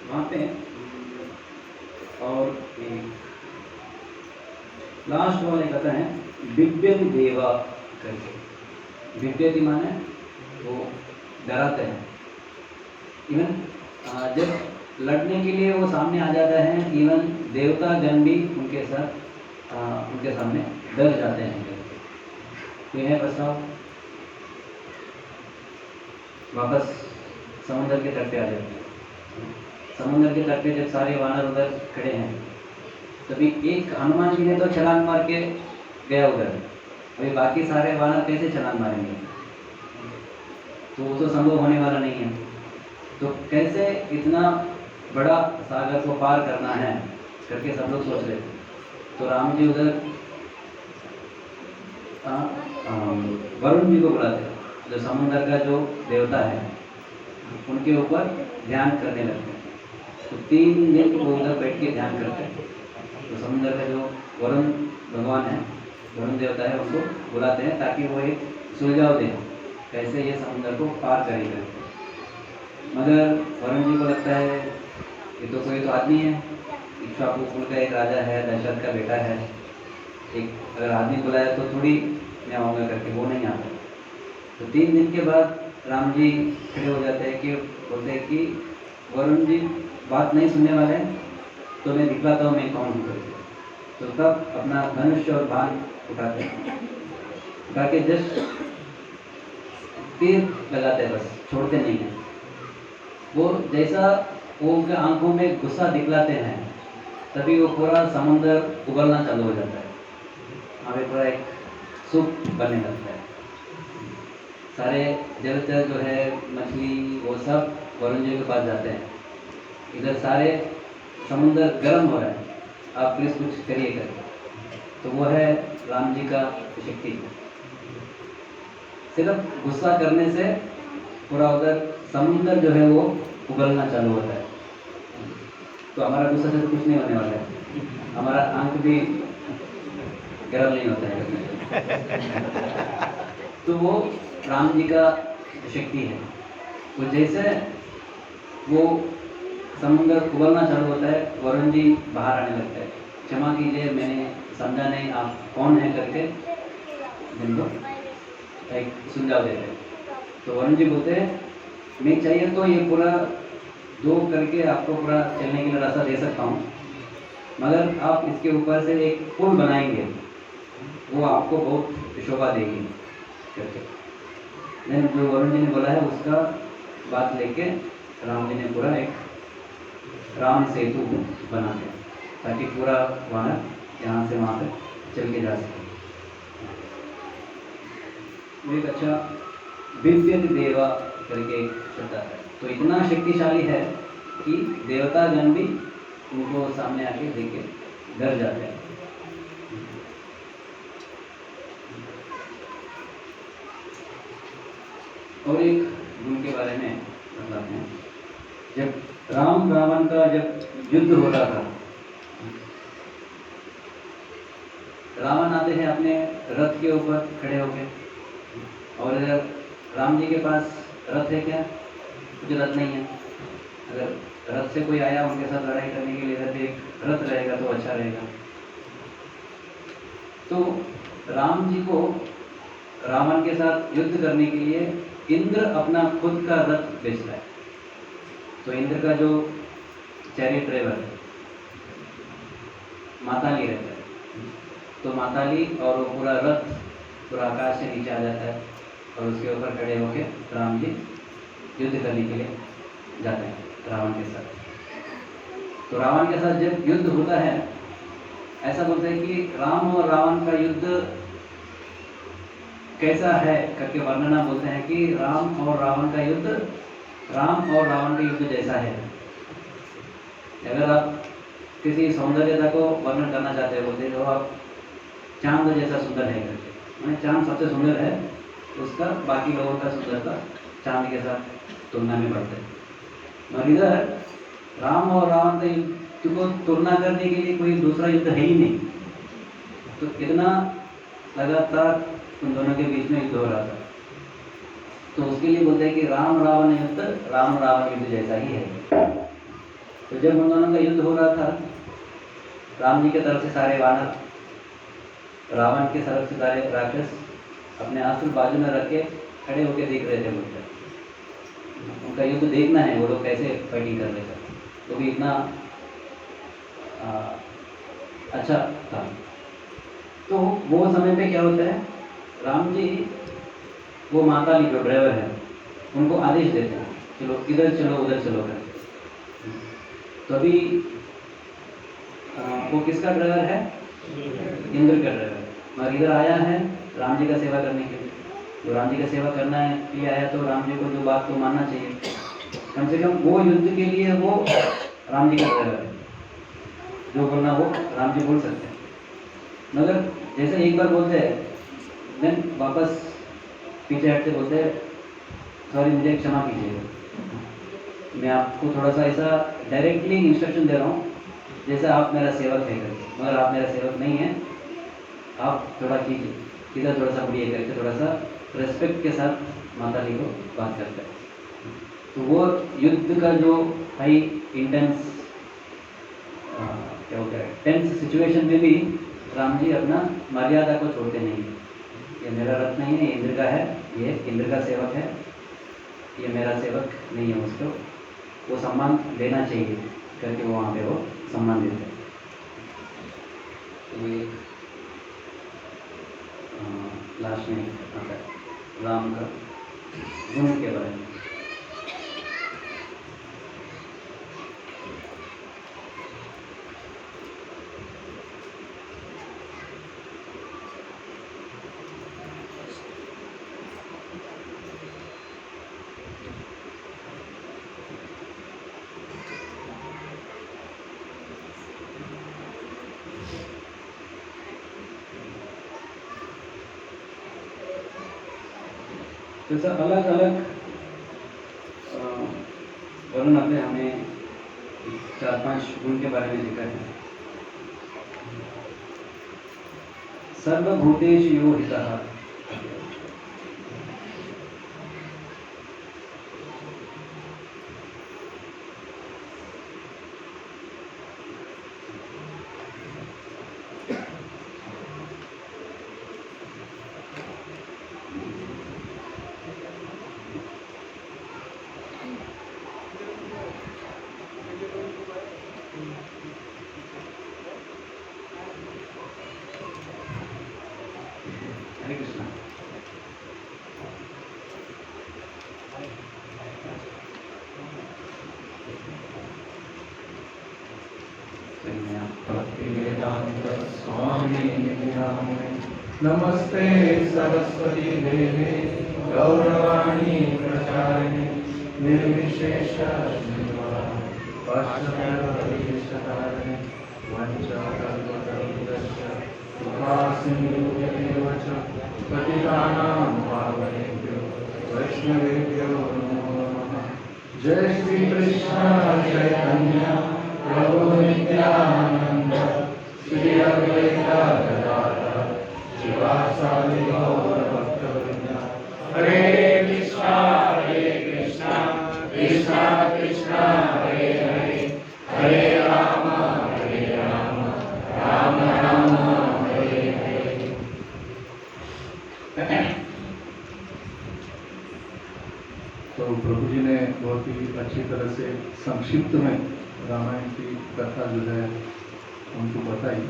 वहाँ पे और लास्ट वाले कहते हैं बिब्यति देवा करके। बिब्यति माने वो डराते हैं। इवन जब लड़ने के लिए वो सामने आ जाता है, इवन देवता गण भी उनके साथ उनके सामने डर जाते हैं करके। तो यह प्रस्ताव वापस समुद्र के तट पे आ जाते हैं। समुद्र के तट पे जब सारे वानर उधर खड़े हैं, तभी एक हनुमान जी ने तो छलांग मार के गया उधर। अभी बाकी सारे वानर कैसे छलांग मारेंगे, तो वो तो संभव होने वाला नहीं है। तो कैसे इतना बड़ा सागर को पार करना है करके सब लोग सोच रहे थे। तो राम जी उधर वरुण जी को बुलाते, जो समुद्र का जो देवता है उनके ऊपर ध्यान करने लगते हैं। तो 3 दिन वो उधर बैठ के ध्यान करते हैं। तो समुद्र का जो वरुण भगवान है, वरुण देवता है, उनको बुलाते हैं ताकि वो एक सुझाव दें कैसे ये समुद्र को पार करेगा। मगर वरुण जी को लगता है ये तो कोई तो आदमी है, इक्ष्वाकु कुल का एक राजा है, दशरथ का बेटा है, एक अगर आदमी बुलाया तो थोड़ी मैं आऊँगा करके वो नहीं आता। तो 3 दिन के बाद राम जी खड़े हो जाते हैं कि बोलते हैं कि वरुण जी बात नहीं सुनने वाले हैं, तो मैं दिखलाता हूँ मैं कौन हूँ करके। तो तब अपना धनुष और बाण उठाते हैं उठा के जस्ट तीर लगाते हैं, बस छोड़ते नहीं हैं। वो जैसा वो उनके आंखों में गुस्सा दिखलाते हैं, तभी वो पूरा समुंदर उबलना चालू हो जाता है, वहाँ पे पूरा एक सूप बनने लगता है। सारे जलचर जो है, मछली, वो सब वरुण जी के पास जाते हैं। इधर सारे समुंदर गर्म हो रहा है, आप प्लीज़ कुछ करिए करके। तो वो है राम जी का शक्ति। सिर्फ गुस्सा करने से पूरा उधर समुंदर जो है वो उबलना चालू होता है। तो हमारा गुस्सा से तो कुछ नहीं होने वाला है, हमारा आंख भी गर्म नहीं होता है। तो वो राम जी का शक्ति है। तो जैसे वो समुंदर उबलना चालू होता है, वरुण जी बाहर आने लगता है। क्षमा कीजिए, मैंने समझा नहीं आप कौन है करके जिनको एक सुझाव देते हैं। तो वरुण जी बोलते हैं, मैं चाहिए तो ये पूरा 2 करके आपको पूरा चलने के लिए रास्ता दे सकता हूँ, मगर आप इसके ऊपर से एक पुल बनाएंगे, वो आपको बहुत शोभा देगी करके। देन जो वरुण जी ने बोला है उसका बात लेके राम जी ने पूरा एक राम सेतु बना दिया, ताकि पूरा वानर यहाँ से वहाँ तक चल के जा सके। एक अच्छा विद्युत देवा करके एक शब्द आता है। तो इतना शक्तिशाली है कि देवतागण भी उनको सामने आके देख के डर जाते हैं। और एक गुण के बारे में बताते हैं। जब राम रावण का जब युद्ध हो रहा था, रावण आते हैं अपने रथ के ऊपर खड़े होके, और अगर राम जी के पास रथ है क्या? कुछ रथ नहीं है। अगर रथ से कोई आया उनके साथ लड़ाई करने के लिए, अगर एक रथ रहेगा तो अच्छा रहेगा। तो राम जी को रावण के साथ युद्ध करने के लिए इंद्र अपना खुद का रथ भेजता है। तो इंद्र का जो चैरियट ड्राइवर है माताली रहता है, तो माताली और वो पूरा रथ पूरा आकाश से नीचे आ जाता है, और उसके ऊपर खड़े होके राम जी युद्ध करने के लिए जाते हैं रावण के साथ। तो रावण के साथ जब युद्ध होता है, ऐसा बोलते हैं कि राम और रावण का युद्ध कैसा है करके वर्णना बोलते हैं कि राम और रावण का युद्ध राम और रावण के युद्ध जैसा है। अगर आप किसी सौंदर्यता को वर्णन करना चाहते हो, बोलते हो आप चांद जैसा सुंदर है करके, मैंने चांद सबसे सुंदर है, उसका बाकी लोगों का सुंदरता चांद के साथ तुलना में बढ़ते हैं। और इधर राम और रावण के युद्ध को तुलना करने के लिए कोई दूसरा युद्ध है ही नहीं। तो इतना लगातार उन दोनों के बीच में युद्ध हो रहा था। तो उसके लिए बोलते हैं कि राम रावण युद्ध राम रावण युद्ध जैसा ही है। तो जब उन दोनों का युद्ध हो रहा था, राम जी की तरफ से सारे वानर, रावण के तरफ से सारे राक्षस अपने अस्त्र बाजू में रख के खड़े होकर देख रहे थे। बोलते उनका युद्ध देखना है, वो लोग कैसे फाइटिंग कर रहे थे। तो भी इतना अच्छा था। तो वो समय पे क्या होता है, राम जी वो माताली जो ड्राइवर है उनको आदेश देते हैं, चलो इधर चलो उधर चलो कर। तो अभी वो किसका ड्राइवर है? इंद्र का ड्राइवर। मगर इधर आया है राम जी का सेवा करने के लिए। जो राम जी का सेवा करना है लिए आया, तो राम जी को जो बात को मानना चाहिए। कम से कम वो युद्ध के लिए वो राम जी का ड्राइवर है, जो बोलना वो राम जी बोल सकते हैं। मगर जैसे एक बार बोलते हैं, देन वापस पीछे हटते बोलते हैं, सॉरी मुझे क्षमा कीजिएगा, मैं आपको थोड़ा सा ऐसा डायरेक्टली इंस्ट्रक्शन दे रहा हूँ जैसे आप मेरा सेवक है करके, मगर आप मेरा सेवक नहीं है, आप थोड़ा कीजिए, इधर थोड़ा सा बढ़िए करके थोड़ा सा रेस्पेक्ट के साथ माता जी को बात करते हैं। तो वो युद्ध का जो हाई इंटेंस क्या होता है, टेंस सिचुएशन में भी राम जी अपना मर्यादा को छोड़ते नहीं है। ये मेरा रथ नहीं है, ये इंद्र का है, ये इंद्र का सेवक है, ये मेरा सेवक नहीं है, उसको वो सम्मान देना चाहिए करके वो वहाँ पे वो सम्मान देते हैं। तो ये लास्ट में आता है राम का गुण के बारे में। जैसा अलग अलग वर्णन में हमें 4-5 गुण के बारे में लिखा है। सर्वभूतेषु यो हितः, हरे कृष्णा। वेदांत स्वामी नमस्ते सरस्वती देवे गौरवाणी प्रचारिणे निर्विशेष पाश्चात्य वंचाकल्पतरुश्च कृपासिन्धुभ्येव च पतितानां पावनेभ्यो वैष्णवेभ्यो नमो नमः। जय श्री कृष्ण चैतन्य प्रभु नित्यानंद श्री अद्वैत गदाधर शिवासादि गौर भक्तवृंद। हरे कृष्णा कृष्णा कृष्णा हरे हरे, हरे राम राम राम हरे हरे। तो प्रभु जी ने बहुत ही अच्छी तरह से संक्षिप्त में रामायण की कथा जो है उनको बताई।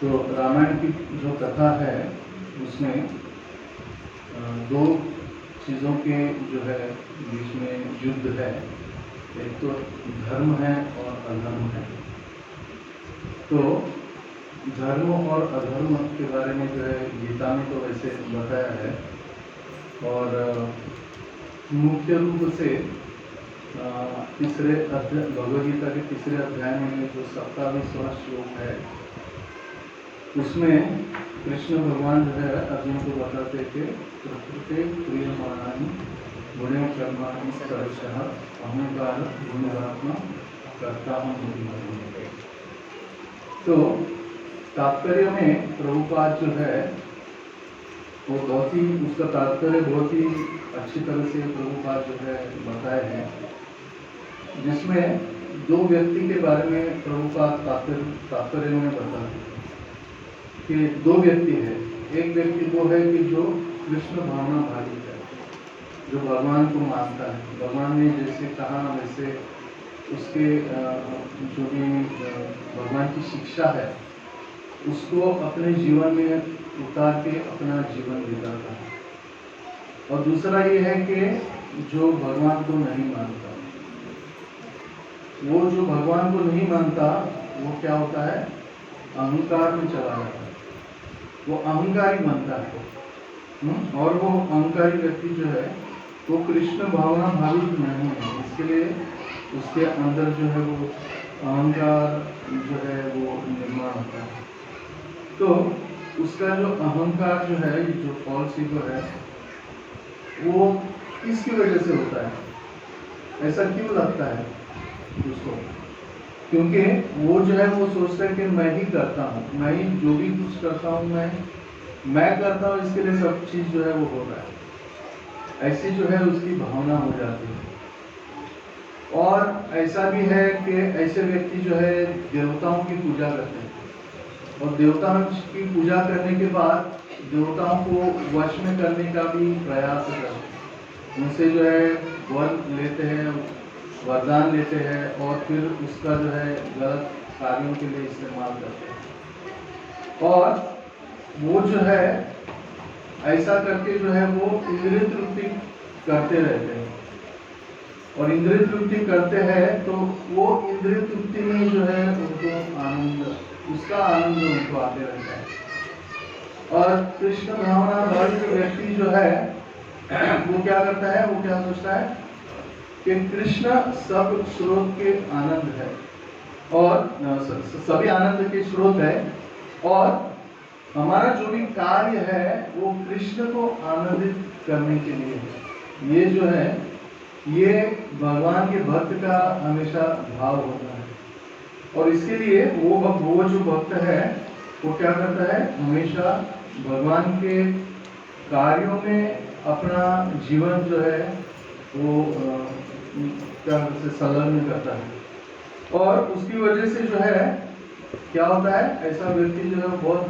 तो रामायण की जो कथा है उसमें दो चीज़ों के जो है बीच में युद्ध है। एक तो धर्म है और अधर्म है। तो धर्म और अधर्म के बारे में जो है गीता में तो वैसे बताया है, और मुख्य रूप से तीसरे अध्याय भगवद गीता के तीसरे अध्याय में जो 27वां श्लोक है उसमें कृष्ण भगवान जो है अर्जुन को बताते थे प्रकृति क्रियमाणानि गुणे कर्माणि सर्वशः अहंकार गुणात्मा कर्ता हूँ। तो तात्पर्य में प्रभुपाद जो है वो बहुत ही उसका तात्पर्य बहुत ही अच्छी तरह से प्रभुपाद जो है बताए हैं, जिसमें दो व्यक्ति के बारे में प्रभुपाद तात्पर्य में बताते हैं कि दो व्यक्ति है। एक व्यक्ति वो है कि जो कृष्ण भावना भावित है, जो भगवान को मानता है, भगवान ने जैसे कहा वैसे उसके जो भी भगवान की शिक्षा है उसको अपने जीवन में उतार के अपना जीवन बिताता है। और दूसरा ये है कि जो भगवान को नहीं मानता, वो जो भगवान को नहीं मानता वो क्या होता है, अहंकार में चला जाता है, वो अहंकारी बनता है। और वो अहंकारी व्यक्ति जो है वो कृष्ण भावना भावित नहीं है, इसके लिए उसके अंदर जो है वो अहंकार जो है वो निर्माण होता है। तो उसका जो अहंकार जो है, जो फॉल्स ईगो है, वो किसकी वजह से होता है, ऐसा क्यों लगता है उसको? क्योंकि वो जो है वो सोचता है कि मैं ही करता हूँ, मैं ही जो भी कुछ करता हूँ मैं करता हूँ, इसके लिए सब चीज़ जो है वो हो रहा है, ऐसी जो है उसकी भावना हो जाती है। और ऐसा भी है कि ऐसे व्यक्ति जो है देवताओं की पूजा करते हैं, और देवताओं की पूजा करने के बाद देवताओं को वश में करने का भी प्रयास करते हैं, उनसे जो है वर लेते हैं, वरदान लेते हैं, और फिर उसका जो है गलत कार्यों के लिए इस्तेमाल करते हैं। और वो जो है ऐसा करके जो है वो इंद्रिय तृप्ति करते रहते हैं, और इंद्रिय तृप्ति करते हैं तो वो इंद्रिय तृप्ति में जो है उनको आनंद, उसका आनंद उनको आते रहता है। और कृष्ण भावना भक्त व्यक्ति जो है वो क्या करता है, वो क्या सोचता है कि कृष्ण सब स्रोत के आनंद है और सभी आनंद के स्रोत है, और हमारा जो भी कार्य है वो कृष्ण को आनंदित करने के लिए है। ये जो है ये भगवान के भक्त का हमेशा भाव होता है, और इसके लिए वो जो भक्त है वो क्या करता है, हमेशा भगवान के कार्यों में अपना जीवन जो है वो क्या संलग्न करता है, और उसकी वजह से जो है क्या होता है, ऐसा व्यक्ति जो है बहुत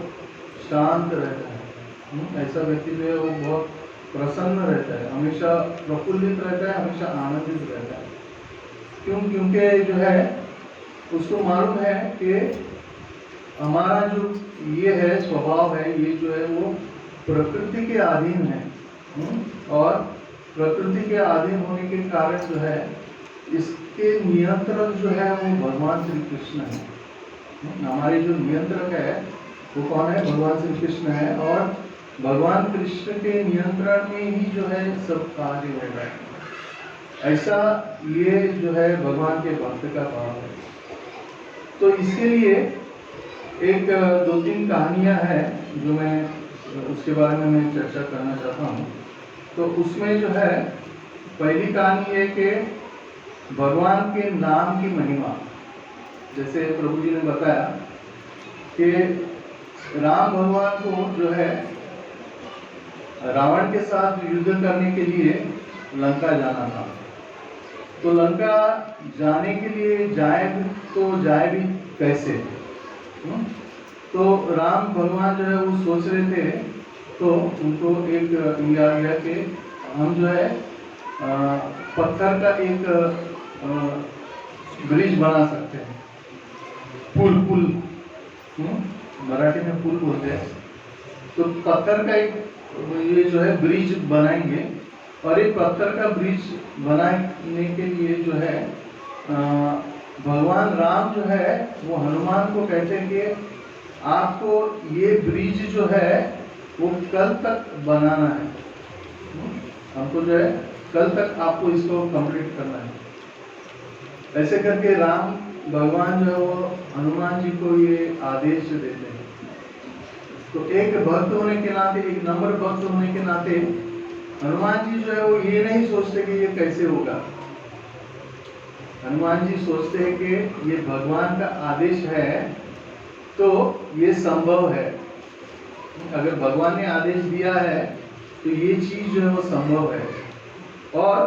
शांत रहता है, ऐसा व्यक्ति जो है वो बहुत प्रसन्न रहता है, हमेशा प्रफुल्लित रहता है, हमेशा आनंदित रहता है। क्योंकि जो है उसको मालूम है कि हमारा जो ये है स्वभाव है, ये जो है वो प्रकृति के अधीन है, और प्रकृति के अधीन होने के कारण जो है इसके नियंत्रक जो है वो भगवान श्री कृष्ण है। हमारे जो नियंत्रक है वो कौन है, भगवान श्री कृष्ण है, और भगवान कृष्ण के नियंत्रण में ही जो है सब कार्य हो रहा है। ऐसा ये जो है भगवान के भक्त का भाव है। तो इसके लिए एक दो तीन कहानियां हैं जो मैं उसके बारे में मैं चर्चा करना चाहता हूँ। तो उसमें जो है पहली कहानी है कि भगवान के नाम की महिमा। जैसे प्रभु जी ने बताया कि राम भगवान को जो है रावण के साथ युद्ध करने के लिए लंका जाना था। तो लंका जाने के लिए जाए भी कैसे? तो राम भगवान जो है वो सोच रहे थे, तो उनको एक ये आ गया कि हम जो है पत्थर का एक ब्रिज बना सकते हैं, पुल मराठी में पुल बोलते हैं। तो पत्थर का एक ये जो है ब्रिज बनाएंगे, और एक पत्थर का ब्रिज बनाने के लिए जो है भगवान राम जो है वो हनुमान को कहते हैं कि आपको ये ब्रिज जो है वो कल तक बनाना है, हमको जो है कल तक आपको इसको कंप्लीट करना है। ऐसे करके राम भगवान जो है वो हनुमान जी को ये आदेश देते हैं। तो एक भक्त होने के नाते, एक नम्र भक्त होने के नाते हनुमान जी जो है वो ये नहीं सोचते कि ये कैसे होगा। हनुमान जी सोचते हैं कि ये भगवान का आदेश है तो ये संभव है। अगर भगवान ने आदेश दिया है तो ये चीज जो है वो संभव है। और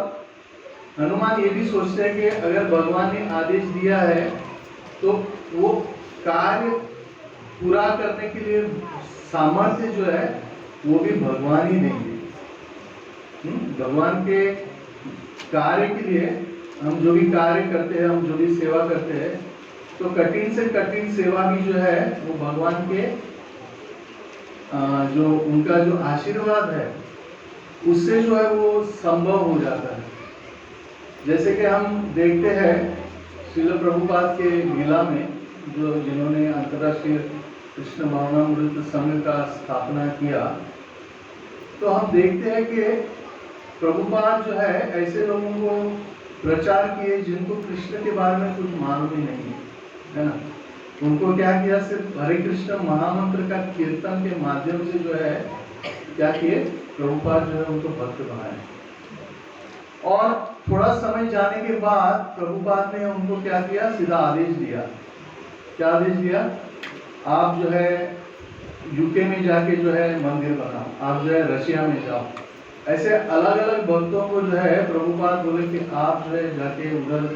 हनुमान ये भी सोचते हैं कि अगर भगवान ने आदेश दिया है तो वो कार्य पूरा करने के लिए सामर्थ्य जो है वो भी भगवान ही देंगे। भगवान के कार्य के लिए हम जो भी कार्य करते हैं, हम जो भी सेवा करते हैं, तो कठिन से कठिन सेवा भी जो है वो भगवान के जो उनका जो आशीर्वाद है उससे जो है वो संभव हो जाता है। जैसे कि हम देखते हैं श्रील प्रभुपाद के लीला में, जो जिन्होंने अंतर्राष्ट्रीय कृष्ण भावनामृत संघ का स्थापना किया, तो हम देखते हैं कि प्रभुपाद जो है ऐसे लोगों को प्रचार किए जिनको कृष्ण के बारे में कुछ मालूम ही नहीं है ना। उनको क्या किया, सिर्फ हरे कृष्ण महामंत्र का कीर्तन के माध्यम से जो है क्या किए, प्रभुपाद जो है उनको भक्त बनाए। और थोड़ा समय जाने के बाद प्रभुपाद ने उनको क्या किया, सीधा आदेश दिया। क्या आदेश दिया? आप जो है यूके में जाके जो है मंदिर बनाओ, आप जो है रशिया में जाओ। ऐसे अलग अलग भक्तों को जो है प्रभुपाद बोले कि आप जो है जाके उधर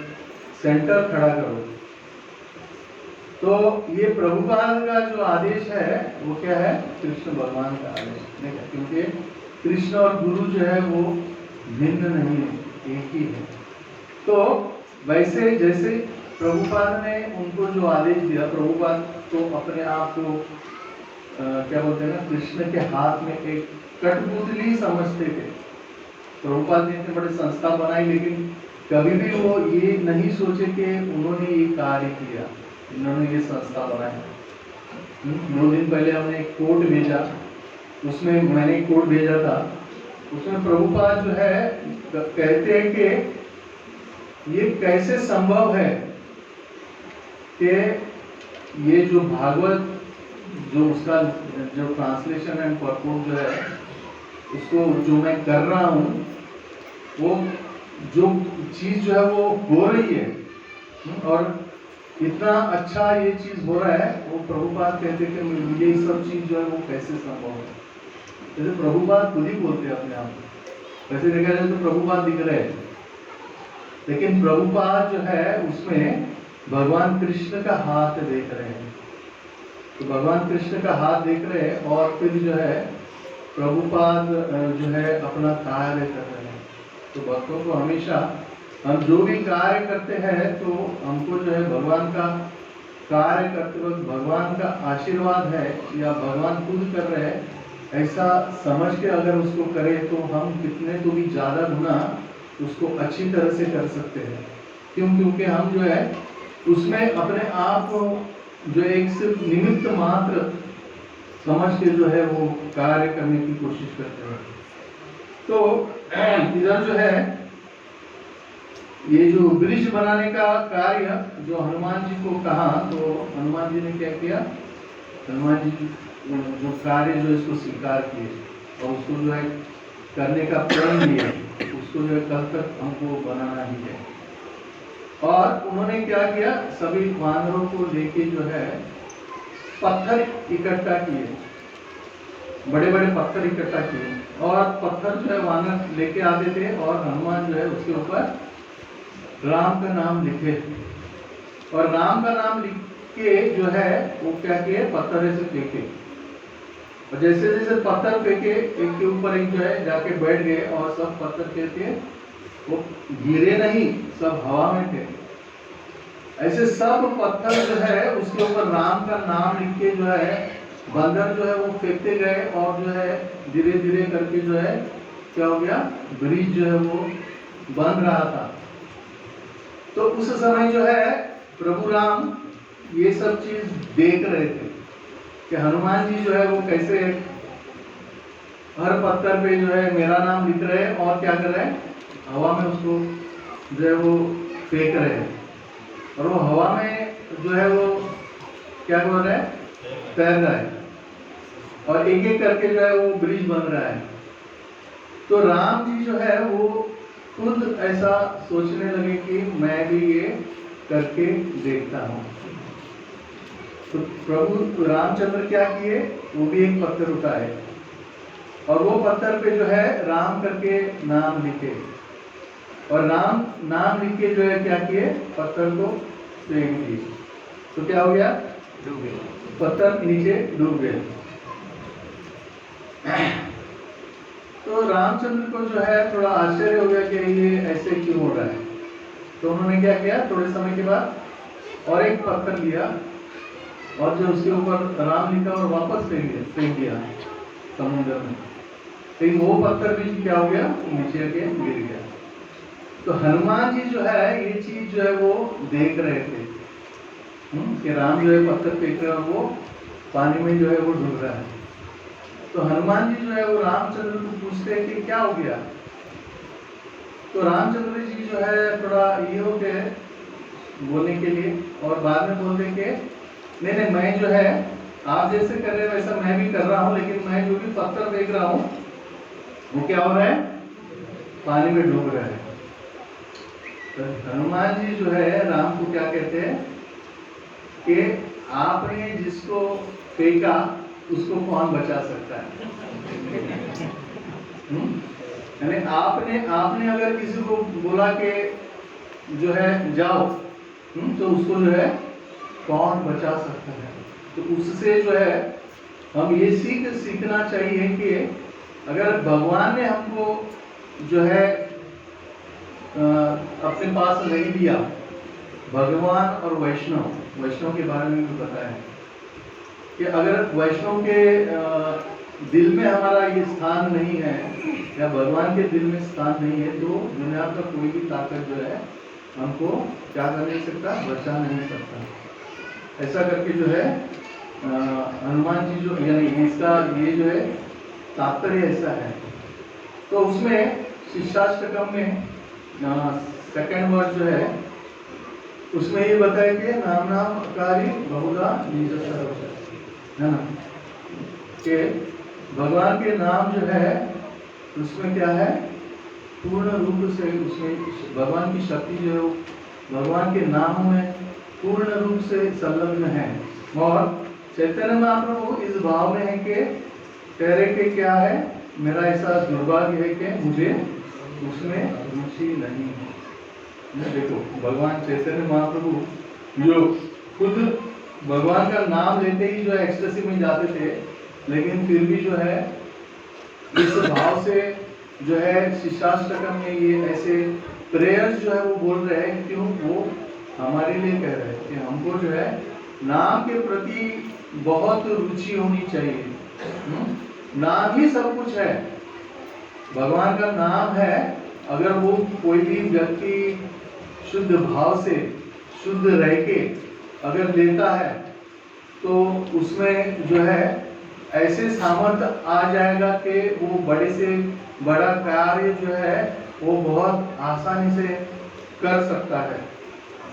सेंटर खड़ा करो। तो ये प्रभुपाद का जो आदेश है वो क्या है, कृष्ण भगवान का आदेश। क्योंकि कृष्ण और गुरु जो है वो भिन्न नहीं है, एक ही है। तो वैसे जैसे प्रभुपाद ने उनको जो आदेश दिया, प्रभुपाद तो अपने आप को क्या बोलते हैं ना, कृष्ण के हाथ में एक कठपुतली समझते थे। प्रभुपाद ने इतने बड़े संस्था बनाई, लेकिन कभी भी वो ये नहीं सोचे कि उन्होंने ये कार्य किया, इन्होंने ये संस्था बनाई। 2 दिन पहले हमने एक कोड भेजा, उसमें मैंने एक कोड भेजा था, उसमें प्रभुपाद जो है कहते हैं कि ये कैसे संभव है कि ये जो भागवत जो उसका जो ट्रांसलेशन एंड परपोर्ट जो है उसको जो मैं कर रहा हूँ, वो जो चीज जो है वो हो रही है, और इतना अच्छा ये चीज हो रहा है, वो प्रभुपाद कहते कि ये सब चीज जो है वो कैसे संभव है। जैसे प्रभुपाद खुद ही बोलते हैं अपने आप को, वैसे देखा जाए तो प्रभुपाद दिख रहे हैं, लेकिन प्रभुपाद जो है उसमें भगवान कृष्ण का हाथ देख रहे हैं। तो भगवान कृष्ण का हाथ देख रहे हैं, और फिर जो है प्रभुपाद जो है अपना कार्य कर रहे हैं। तो भक्तों को हमेशा हम जो भी कार्य करते हैं तो हमको जो है भगवान का कार्य करते वक्त भगवान का आशीर्वाद है या भगवान खुद कर रहे हैं, ऐसा समझ के अगर उसको करें तो हम कितने तो भी ज़्यादा गुना उसको अच्छी तरह से कर सकते हैं। क्यों? क्योंकि हम जो है उसमें अपने आप को जो एक सिर्फ निमित्त मात्र समझ के जो है वो कार्य करने की कोशिश करते हैं। तो इधर जो है ये जो ब्रिज बनाने का कार्य जो हनुमान जी को कहा, तो हनुमान जी ने क्या किया, हनुमान जी जो कार्य जो इसको स्वीकार किए और उसको जो है करने का प्रण लिया, उसको जो है कल तक हमको बनाना ही है। और उन्होंने क्या किया, सभी वानरों को लेके जो है पत्थर इकट्ठा किए, बड़े बड़े पत्थर इकट्ठा किए, और पत्थर जो है वानर लेके आते थे, और हनुमान जो है उसके ऊपर राम का नाम लिखे, और राम का नाम लिख के जो है वो क्या किए, पत्थर से फेंके, और जैसे जैसे पत्थर फेंके एक के ऊपर एक जो है जाके बैठ गए, और सब पत्थर फेंके वो गिरे नहीं, सब हवा में थे। ऐसे सब पत्थर जो है उसके ऊपर राम का नाम लिख के जो है बंदर जो है वो फेंकते गए, और जो है धीरे धीरे करके जो है क्या हो गया, ब्रिज जो है वो बन रहा था। तो उस समय जो है प्रभु राम ये सब चीज देख रहे थे कि हनुमान जी जो है वो कैसे हर पत्थर पे जो है मेरा नाम लिख रहे हैं, और क्या कर रहे हैं, हवा में उसको जो है वो फेंक रहे हैं, और वो हवा में जो है वो क्या कर रहा है, तैर रहा है, और एक एक करके जो है वो ब्रिज बन रहा है। तो राम जी जो है वो खुद ऐसा सोचने लगे कि मैं भी ये करके देखता हूँ। तो प्रभु रामचंद्र क्या किए, वो भी एक पत्थर उठाए, और वो पत्थर पे जो है राम करके नाम लिखे, और राम नाम लिख के जो है क्या किए, पत्थर को फेंक दिए। तो क्या हो गया, डूब गए, पत्थर नीचे डूब गए। तो रामचंद्र को जो है थोड़ा आश्चर्य हो गया कि ये ऐसे क्यों हो रहा है। तो उन्होंने क्या किया, थोड़े समय के बाद और एक पत्थर लिया, और जो उसके ऊपर राम लिखा और वापस फेंक दिया समुद्र में। लेकिन वो पत्थर भी क्या हो गया, नीचे के गिर गया। तो हनुमान जी जो है ये चीज जो है वो देख रहे थे कि राम जो है पत्थर फेंक रहे हैं, और वो पानी में जो है वो डूब रहा है। तो हनुमान जी जो है वो रामचंद्र को पूछते हैं कि क्या हो गया। तो रामचंद्र जी जो है थोड़ा ये हो गए बोलने के लिए, और बाद में बोलते कि नहीं, मैं जो है आप जैसे कर रहे हैं वैसा मैं भी कर रहा हूँ, लेकिन मैं जो भी पत्थर फेंक रहा हूँ वो क्या हो रहा है, पानी में डूब रहा है। तो हनुमान जी जो है राम को क्या कहते हैं कि आपने जिसको फेंका उसको कौन बचा सकता है। यानी आपने अगर किसी को बोला कि जो है जाओ, तो उसको जो है कौन बचा सकता है। तो उससे जो है हम ये सीखना चाहिए कि अगर भगवान ने हमको जो है अपने पास नहीं लिया, भगवान और वैष्णव के बारे में भी बताया, कि अगर वैष्णव के दिल में हमारा ये स्थान नहीं है या भगवान के दिल में स्थान नहीं है तो दुनिया का कोई भी ताकत जो है हमको क्या कर नहीं सकता, बचा नहीं सकता। ऐसा करके जो है हनुमान जी जो यानी इसका ये जो है तात्पर्य ऐसा है। तो उसमें शिष्टाष्टकम में सेकंड वर्ड जो है उसमें ये बताया कि नामकारी बहुधा निज है ना, कि भगवान के नाम जो है उसमें क्या है, पूर्ण रूप से उसमें भगवान की शक्ति जो है भगवान के नाम में पूर्ण रूप से संलग्न है। और चैतन्य महाप्रभु इस भाव में है कि कह रहे कि क्या है, मेरा ऐसा दुर्भाग्य है कि मुझे उसमें रुचि नहीं है। देखो भगवान चैतन्य महाप्रभु जो खुद भगवान का नाम लेते ही जो है एक्सटेसी में जाते थे, लेकिन फिर भी जो है इस भाव से जो है शिष्टाष्टकम में ये ऐसे प्रेयर्स जो है वो बोल रहे हैं। क्यों? वो हमारे लिए कह रहे हैं कि हमको जो है नाम के प्रति बहुत रुचि होनी चाहिए। नाम ही सब कुछ है, भगवान का नाम है। अगर वो कोई भी व्यक्ति शुद्ध भाव से शुद्ध रह के अगर लेता है तो उसमें जो है ऐसे सामर्थ्य आ जाएगा कि वो बड़े से बड़ा कार्य जो है वो बहुत आसानी से कर सकता है।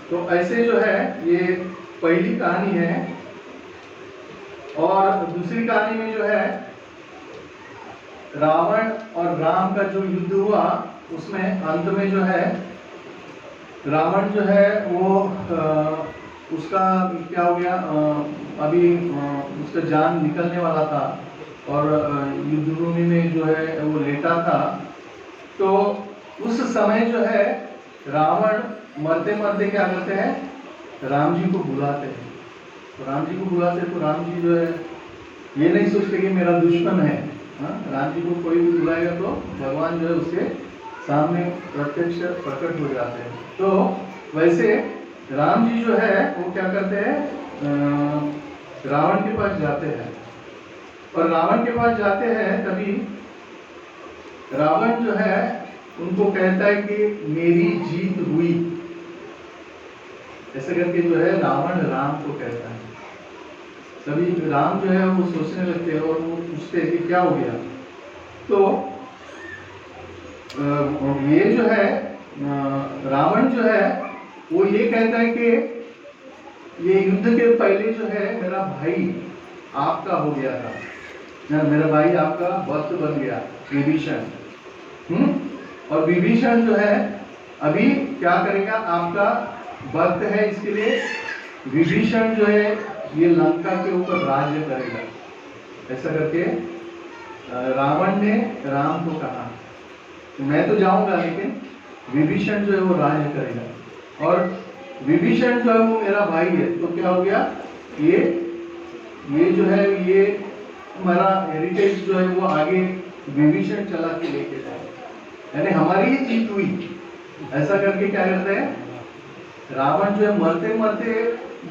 तो ऐसे जो है ये पहली कहानी है। और दूसरी कहानी में जो है रावण और राम का जो युद्ध हुआ उसमें अंत में जो है रावण जो है वो उसका क्या हो गया, अभी उसका जान निकलने वाला था और युद्ध भूमि में जो है वो लेटा था। तो उस समय जो है रावण मरते मरते क्या करते हैं, राम जी को बुलाते हैं। तो राम जी को बुलाते तो राम जी जो है ये नहीं सोचते कि मेरा दुश्मन है। राम जी को कोई भी बुलाएगा तो भगवान जो है उसके सामने प्रत्यक्ष प्रकट हो जाते हैं। तो वैसे राम जी जो है वो क्या करते हैं, रावण के पास जाते हैं। और रावण के पास जाते हैं तभी रावण जो है उनको कहता है कि मेरी जीत हुई, ऐसे करके जो है रावण राम को कहता है। तभी राम जो है वो सोचने लगते हैं और वो पूछते हैं कि क्या हो गया। तो ये जो है रावण जो है वो ये कहता है कि ये युद्ध के पहले जो है मेरा भाई आपका हो गया था, मेरा भाई आपका वक्त बन गया विभीषण। और विभीषण जो है अभी क्या करेगा, आपका वक्त है, इसके लिए विभीषण जो है ये लंका के ऊपर राज्य करेगा। ऐसा करके रावण ने राम को कहा मैं तो जाऊंगा लेकिन विभीषण जो है वो राज्य करेगा। और विभीषण जो है वो मेरा भाई है। तो क्या हो गया, ये जो है ये हमारा हेरिटेज जो है वो आगे विभीषण चला के लेके जाए, यानी हमारी ही जीत हुई। ऐसा करके क्या करते हैं, रावण जो है मरते मरते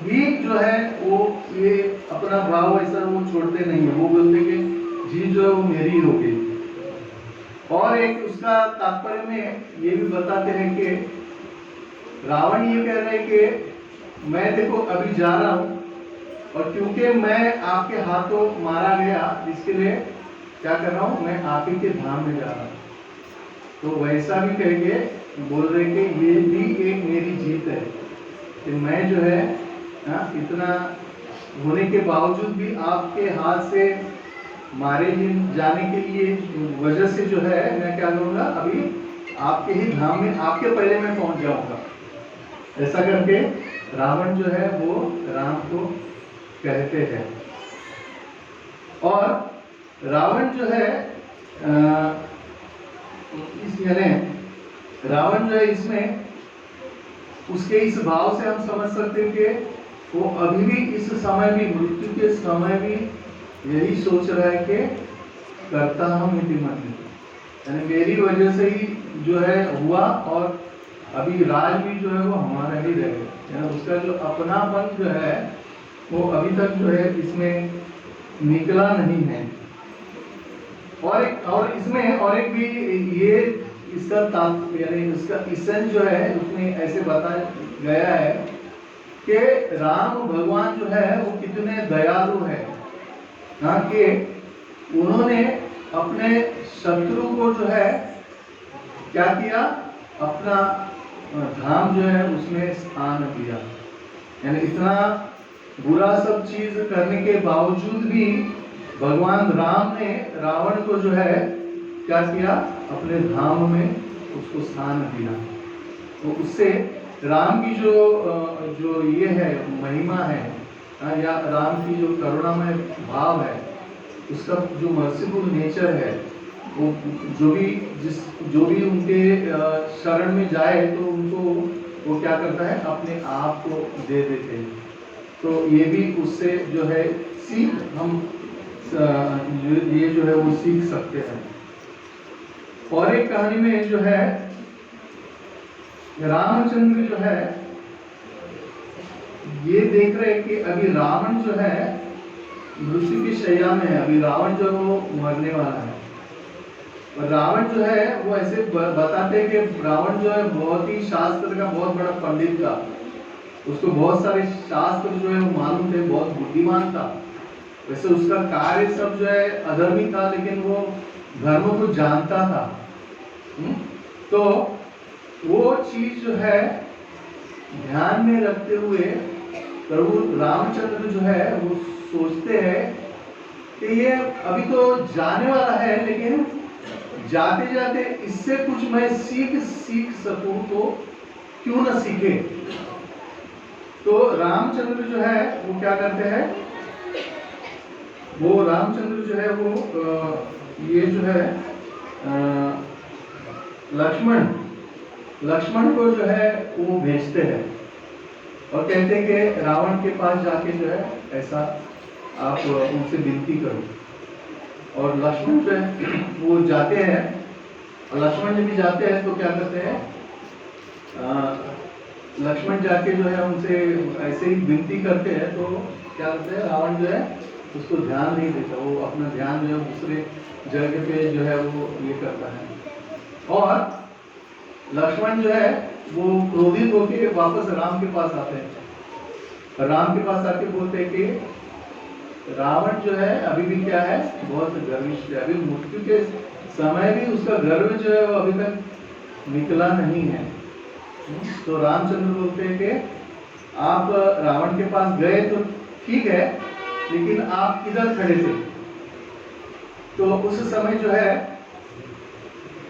भी जो है वो ये अपना भाव ऐसा वो छोड़ते नहीं है। वो बोलते कि जीत जो है वो मेरी हो गई। और एक उसका तात्पर्य में ये भी बताते हैं कि रावण ये कह रहे हैं कि मैं देखो अभी जा रहा हूं और क्योंकि मैं आपके हाथों मारा गया इसके लिए क्या कर रहा हूं, मैं आप ही के धाम में जा रहा हूं। तो वैसा भी कहेंगे, बोल रहे कि ये भी एक मेरी जीत है कि मैं जो है इतना होने के बावजूद भी आपके हाथ से मारे जाने के लिए वजह से जो है मैं क्या करूँगा, अभी आपके ही धाम में आपके पहले मैं पहुंच जाऊंगा। ऐसा करके रावण जो है वो राम को कहते हैं। और रावण जो है इस यानी रावण जो है इसमें उसके इस भाव से हम समझ सकते हैं कि वो अभी भी इस समय भी मृत्यु के समय भी यही सोच रहा है कि करता हम इतिमन्य, यानी मेरी वजह से ही जो है हुआ और अभी राज भी जो है वो हमारा ही रहेगा। यानी उसका जो अपनापन जो है वो अभी तक जो है इसमें निकला नहीं है। और इसमें और एक भी ये इसका यानी उसका इसेंस जो है उसमें ऐसे बताया गया है कि राम भगवान जो है वो कितने दयालु है, हाँ, कि उन्होंने अपने शत्रु को जो है क्या किया, अपना धाम जो है उसमें स्थान दिया। यानी इतना बुरा सब चीज करने के बावजूद भी भगवान राम ने रावण को जो है क्या किया, अपने धाम में उसको स्थान दिया। तो उससे राम की जो ये है महिमा है, या राम की जो करुणामय भाव है, उसका जो मर्सीफुल नेचर है, वो जो भी उनके शरण में जाए तो उनको वो क्या करता है, अपने आप को दे देते हैं। तो ये भी उससे जो है सीख हम ये जो है वो सीख सकते हैं। और एक कहानी में जो है रामचंद्र जो है ये देख रहे कि अभी रावण जो है मृत्यु की शैया में है, अभी रावण जो वो मरने वाला है। और रावण जो है वो ऐसे बताते हैं कि रावण जो है बहुत ही शास्त्र का बहुत बड़ा पंडित था, उसको बहुत सारे शास्त्र जो है वो मालूम थे, बहुत बुद्धिमान था। वैसे उसका कार्य सब जो है अधर्मी था, लेकिन वो धर्म को जानता था। तो वो चीज जो है ध्यान में रखते हुए प्रभु रामचंद्र जो है वो सोचते हैं कि ये अभी तो जाने वाला है, लेकिन जाते जाते इससे कुछ मैं सीख सकूं तो क्यों ना सीखे। तो रामचंद्र जो है वो क्या करते हैं, वो रामचंद्र जो है वो ये जो है लक्ष्मण को जो है वो भेजते हैं और कहते हैं कि रावण के पास जाके जो है ऐसा आप उनसे विनती करो। और लक्ष्मण जो है वो जाते हैं, और लक्ष्मण जब भी जाते हैं तो क्या करते हैं, लक्ष्मण जाके जो है उनसे ऐसे ही विनती करते हैं। तो क्या करते हैं, रावण जो है उसको ध्यान नहीं देता, वो अपना ध्यान जो है दूसरे जगह पे जो है वो ये करता है। और लक्ष्मण जो है वो क्रोधित होकर वापस राम के पास आते हैं। राम के पास आके बोलते हैं कि रावण जो है अभी भी क्या है, बहुत गर्विष्ठ है, अभी मृत्यु के समय भी उसका गर्व जो है वो अभी तक निकला नहीं है। तो रामचंद्र बोलते हैं कि आप रावण के पास गए तो ठीक है, लेकिन आप किधर खड़े थे। तो उस समय जो है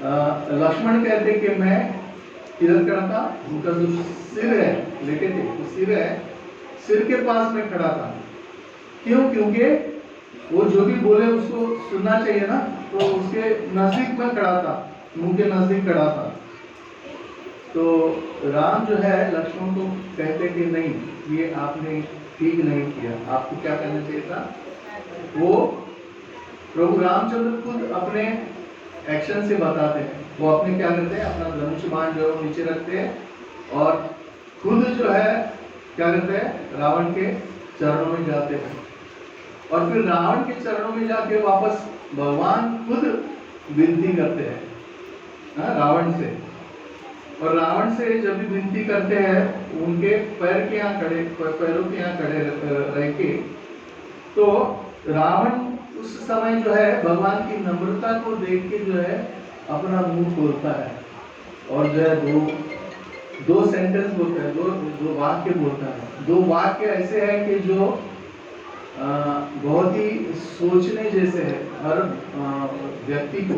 लक्ष्मण कहते कि मैं किधर खड़ा था, उनका जो सिर है लेटे थे, तो सिर है, सिर के पास में खड़ा था। क्यों? क्योंकि वो जो भी बोले उसको सुनना चाहिए ना, तो उसके नजदीक में खड़ा था, मुंह के नजदीक खड़ा था। तो राम जो है लक्ष्मण को कहते कि नहीं, ये आपने ठीक नहीं किया, आपको क्या करना चाहिए था। वो प्रभु रामचंद्र खुद अपने एक्शन से बताते हैं। वो अपने क्या करते हैं, अपना धनुष बाण जो है नीचे रखते हैं और खुद जो है क्या करते हैं, रावण के चरणों में जाते हैं। और फिर रावण के चरणों में जाके वापस भगवान खुद विनती करते हैं रावण से। और रावण से जब भी विनती करते हैं, उनके पैरों के यहाँ खड़े रह के, तो रावण उस समय जो है भगवान की नम्रता को देख के जो है अपना मुंह खोलता है और जो है दो सेंटेंस बोलता है, दो वाक्य बोलता है। दो वाक्य ऐसे हैं कि जो बहुत ही सोचने जैसे है हर व्यक्ति को।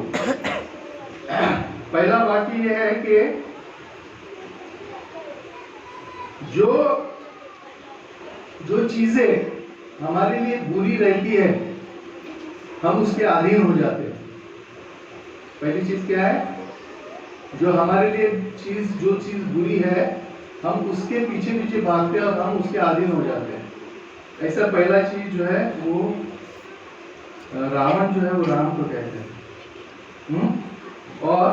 पहला वाक्य यह है कि जो चीजें हमारे लिए बुरी रहती है हम उसके अधीन हो जाते हैं। पहली चीज क्या है, जो हमारे लिए जो चीज बुरी है हम उसके पीछे पीछे भागते हैं और हम उसके अधीन हो जाते हैं। ऐसा पहला चीज जो है वो रावण जो है वो राम को कहते हैं। और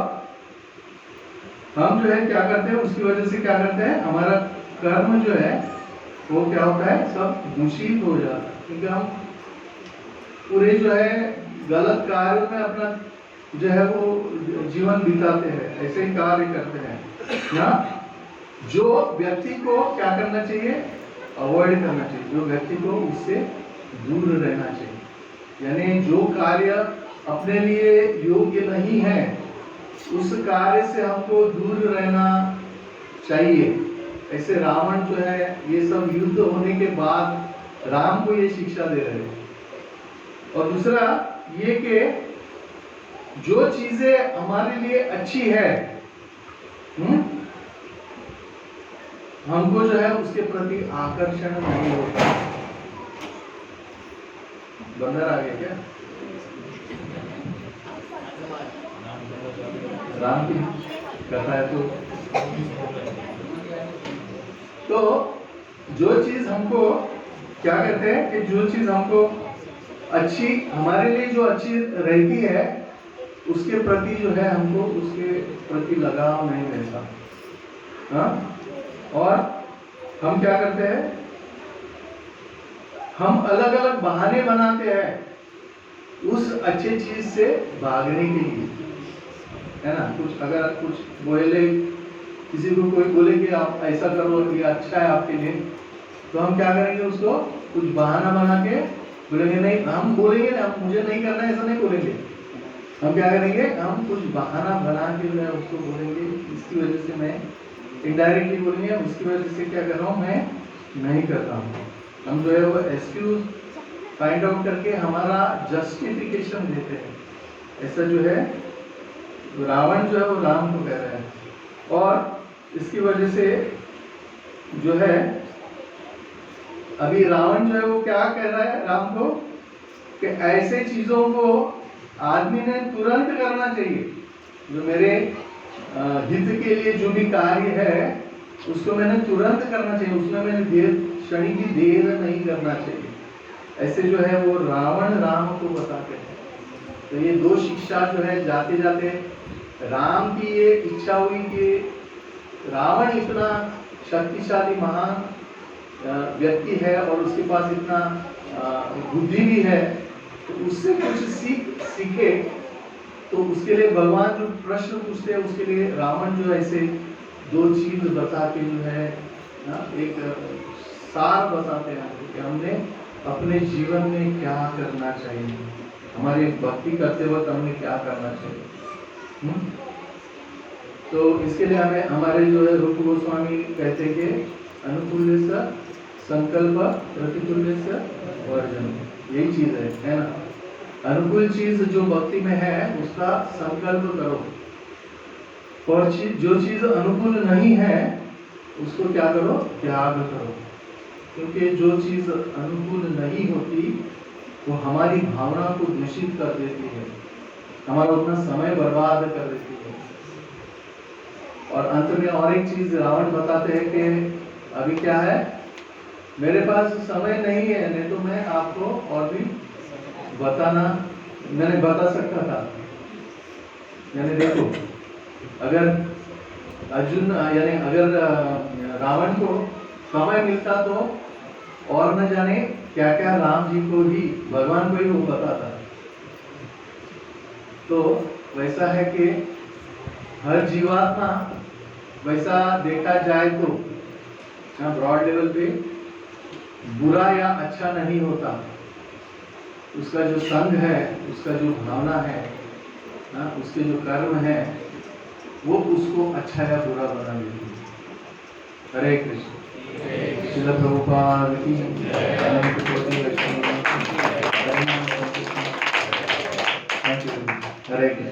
हम जो है क्या करते हैं, उसकी वजह से क्या करते हैं, हमारा कर्म जो है वो क्या होता है, सब दूषित हो जाता है। क्योंकि हम पूरे जो है गलत कार्यों में अपना जो है वो जीवन बिताते हैं, ऐसे ही कार्य करते हैं ना। जो व्यक्ति को क्या करना चाहिए, अवॉइड करना चाहिए, जो व्यक्ति को उससे दूर रहना चाहिए। यानी जो कार्य अपने लिए योग्य नहीं है उस कार्य से हमको दूर रहना चाहिए। ऐसे रावण जो है ये सब युद्ध होने के बाद राम को ये शिक्षा दे रहे हैं। और दूसरा ये कि जो चीजें हमारे लिए अच्छी है हमको जो है उसके प्रति आकर्षण नहीं होता। बंदर आ गया क्या? राम की कथा है तो जो चीज हमको क्या कहते हैं कि जो चीज हमको अच्छी, हमारे लिए जो अच्छी रहती है उसके प्रति जो है हमको उसके प्रति लगाव नहीं रहता। हाँ? और हम क्या करते हैं, हम अलग अलग बहाने बनाते हैं उस अच्छे चीज से भागने के लिए, है ना। कुछ अगर कुछ बोले, किसी को कोई बोले कि आप ऐसा करो ये अच्छा है आपके लिए, तो हम क्या करेंगे, उसको कुछ बहाना बना के बोलेंगे नहीं, हम बोलेंगे ना मुझे नहीं करना है, ऐसा नहीं बोलेंगे। हम क्या करेंगे, हम कुछ बहाना बना के जो है उसको बोलेंगे इसकी वजह से मैं इनडायरेक्टली बोलेंगे उसकी वजह से क्या कर रहा हूँ मैं नहीं करता हूँ। हम जो है वो एक्सक्यूज फाइंड आउट करके हमारा जस्टिफिकेशन देते हैं। ऐसा जो है रावण जो है वो राम को कह रहा है। और इसकी वजह से जो है अभी रावण जो है वो क्या कह रहा है राम को कि ऐसे चीजों को आदमी ने तुरंत करना चाहिए, जो मेरे हित के लिए जो भी कार्य है उसको मैंने तुरंत करना चाहिए, उसमें मैंने क्षण की देर नहीं करना चाहिए। ऐसे जो है वो रावण राम को बताते हैं। तो ये दो शिक्षा जो है जाते जाते राम की ये इच्छा हुई कि रावण इतना शक्तिशाली महान व्यक्ति है और उसके पास इतना बुद्धि भी है, तो उससे कुछ सीखे। तो उसके लिए भगवान जो प्रश्न पूछते हैं उसके लिए रावण जो ऐसे दो चीज बता के जो है ना एक सार बताते हैं कि हमने अपने जीवन में क्या करना चाहिए, हमारी भक्ति करते वक्त हमें क्या करना चाहिए। तो इसके लिए हमें हमारे जो है रूप गोस्वामी कहते हैं कि अनुकूल्य संकल्प प्रतिकूल्य वर्जन, यही चीज है ना। अनुकूल चीज जो भक्ति में है उसका संकल्प करो, और जो चीज अनुकूल नहीं है उसको क्या करो, त्याग करो। क्योंकि जो चीज अनुकूल नहीं होती वो हमारी भावना को दूषित कर देती है, हमारा उतना समय बर्बाद कर देती है। और अंत में और एक चीज रावण बताते हैं कि अभी क्या है, मेरे पास समय नहीं है, नहीं तो मैं आपको और भी मैंने बता सकता था। यानी देखो, अगर अर्जुन यानी अगर रावण को समय मिलता तो और न जाने क्या क्या राम जी को ही, भगवान को ही वो बताता। तो वैसा है कि हर जीवात्मा वैसा देखा जाए तो ब्रॉड लेवल पे बुरा या अच्छा नहीं होता। उसका जो संग है, उसका जो भावना है ना, उसके जो कर्म है वो उसको अच्छा या बुरा बना देती है। हरे कृष्ण। श्रील प्रभुपाद की जय। हरे कृष्ण।